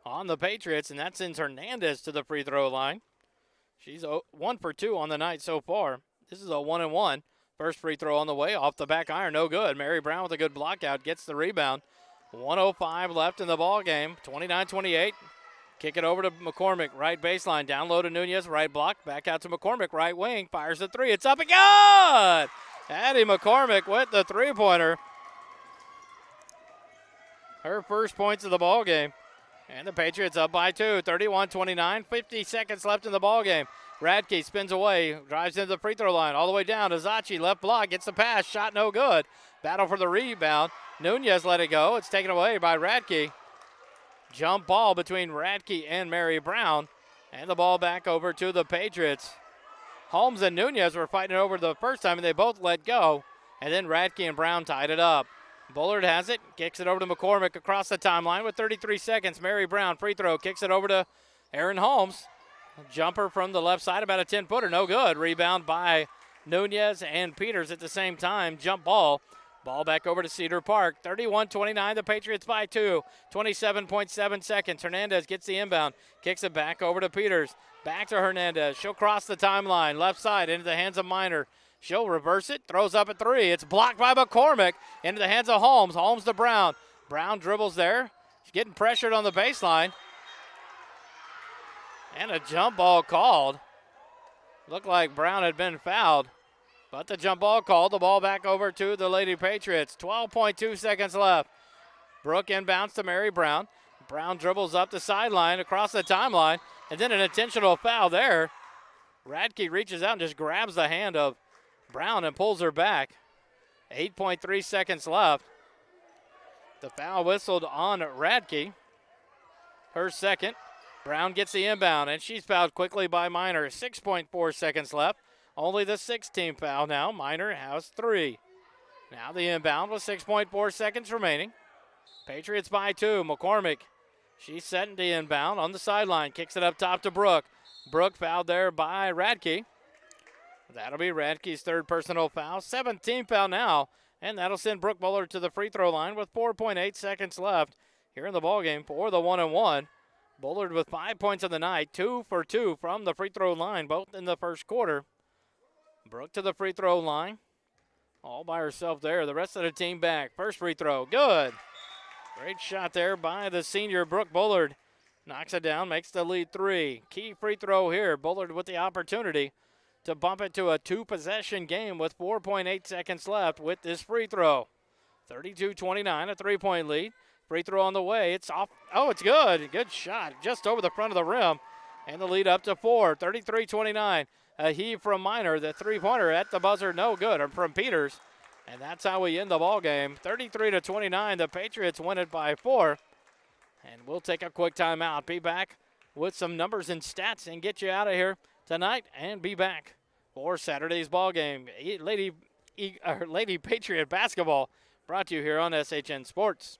on the Patriots, and that sends Hernandez to the free throw line. She's 1 for 2 on the night so far. This is a 1-and-1. First free throw on the way, off the back iron, no good. Mary Brown with a good block out, gets the rebound. 1:05 left in the ball game, 29-28. Kick it over to McCormick, right baseline, down low to Nunez, right block, back out to McCormick, right wing, fires the three, it's up and good! Addie McCormick with the three-pointer. Her first points of the ball game. And the Patriots up by 2, 31-29, 50 seconds left in the ball game. Radke spins away, drives into the free throw line, all the way down. Azachi, left block, gets the pass, shot no good. Battle for the rebound. Nunez let it go. It's taken away by Radke. Jump ball between Radke and Mary Brown. And the ball back over to the Patriots. Holmes and Nunez were fighting it over the first time, and they both let go. And then Radke and Brown tied it up. Bullard has it, kicks it over to McCormick across the timeline with 33 seconds. Mary Brown, free throw, kicks it over to Aaron Holmes. Jumper from the left side, about a 10-footer, no good. Rebound by Nunez and Peters at the same time. Jump ball. Ball back over to Cedar Park. 31-29, the Patriots by 2. 27.7 seconds. Hernandez gets the inbound, kicks it back over to Peters. Back to Hernandez. She'll cross the timeline, left side, into the hands of Minor. She'll reverse it, throws up a three. It's blocked by McCormick, into the hands of Holmes. Holmes to Brown. Brown dribbles there. She's getting pressured on the baseline. And a jump ball called. Looked like Brown had been fouled. But the jump ball called. The ball back over to the Lady Patriots. 12.2 seconds left. Brooke inbounds to Mary Brown. Brown dribbles up the sideline, across the timeline. And then an intentional foul there. Radke reaches out and just grabs the hand of Brown and pulls her back. 8.3 seconds left. The foul whistled on Radke. Her second. Brown gets the inbound, and she's fouled quickly by Minor. 6.4 seconds left. Only the 6th team foul now. Minor has 3. Now the inbound with 6.4 seconds remaining. Patriots by 2. McCormick, she's setting the inbound on the sideline. Kicks it up top to Brooke. Brooke fouled there by Radke. That'll be Radke's third personal foul. 7th team foul now, and that'll send Brooke Bullard to the free throw line with 4.8 seconds left here in the ballgame for the 1-and-1. Bullard with 5 points of the night, 2 for 2 from the free throw line, both in the first quarter. Brooke to the free throw line, all by herself there. The rest of the team back. First free throw, good. Great shot there by the senior Brooke Bullard. Knocks it down, makes the lead 3. Key free throw here. Bullard with the opportunity to bump it to a 2-possession game with 4.8 seconds left with this free throw. 32-29, a 3-point lead. Free throw on the way. It's off. Oh, it's good. Good shot. Just over the front of the rim. And the lead up to 4. 33-29. A heave from Minor. The three-pointer at the buzzer, no good. Or from Peters. And that's how we end the ball game. 33-29. The Patriots win it by 4. And we'll take a quick timeout. Be back with some numbers and stats and get you out of here tonight and be back for Saturday's ball game. Lady Patriot basketball brought to you here on SHN Sports.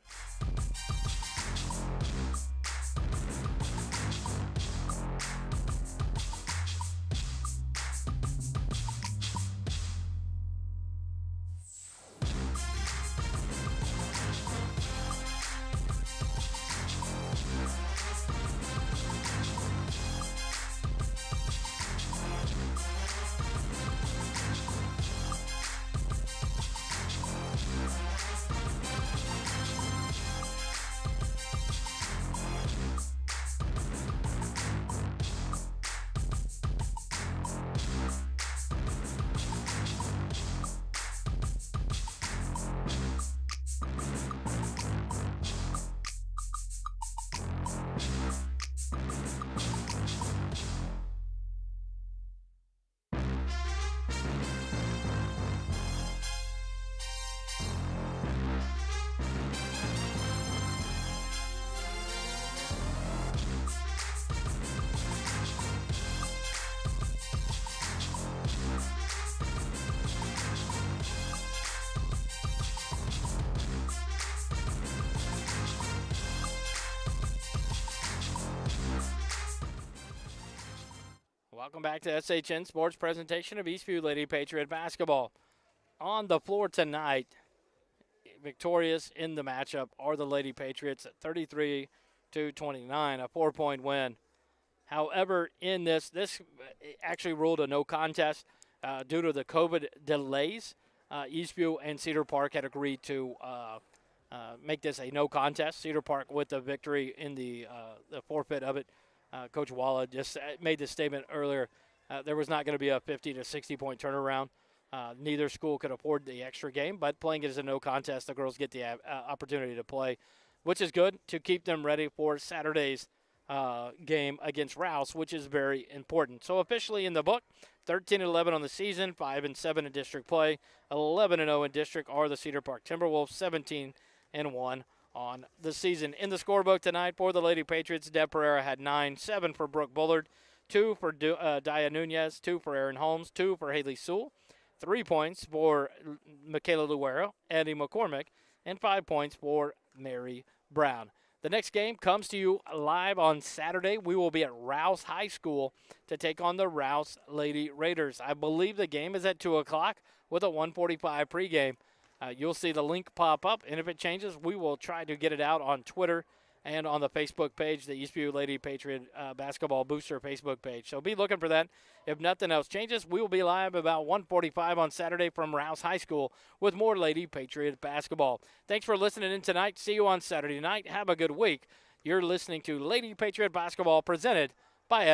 Welcome back to SHN Sports presentation of Eastview Lady Patriot basketball. On the floor tonight, victorious in the matchup are the Lady Patriots at 33-29, a 4-point win. However, in this actually ruled a no contest due to the COVID delays. Eastview and Cedar Park had agreed to make this a no contest. Cedar Park with the victory in the forfeit of it. Coach Walla just made this statement earlier. There was not going to be a 50 to 60 point turnaround. Neither school could afford the extra game, but playing it as a no contest, the girls get the opportunity to play, which is good to keep them ready for Saturday's game against Rouse, which is very important. So officially in the book, 13-11 on the season, 5-7 in district play, 11-0 in district are the Cedar Park Timberwolves, 17-1 on the season. In the scorebook tonight for the Lady Patriots, Deb Pereira had 9, 7 for Brooke Bullard, 2 for Dia Nunez, 2 for Erin Holmes, 2 for Haley Sewell, 3 points for Michaela Luero, Eddie McCormick, and 5 points for Mary Brown. The next game comes to you live on Saturday. We will be at Rouse High School to take on the Rouse Lady Raiders. I believe the game is at 2 o'clock with a 1:45 pregame. You'll see the link pop up, and if it changes, we will try to get it out on Twitter and on the Facebook page, the Eastview Lady Patriot Basketball Booster Facebook page. So be looking for that. If nothing else changes, we will be live about 1:45 on Saturday from Rouse High School with more Lady Patriot basketball. Thanks for listening in tonight. See you on Saturday night. Have a good week. You're listening to Lady Patriot Basketball presented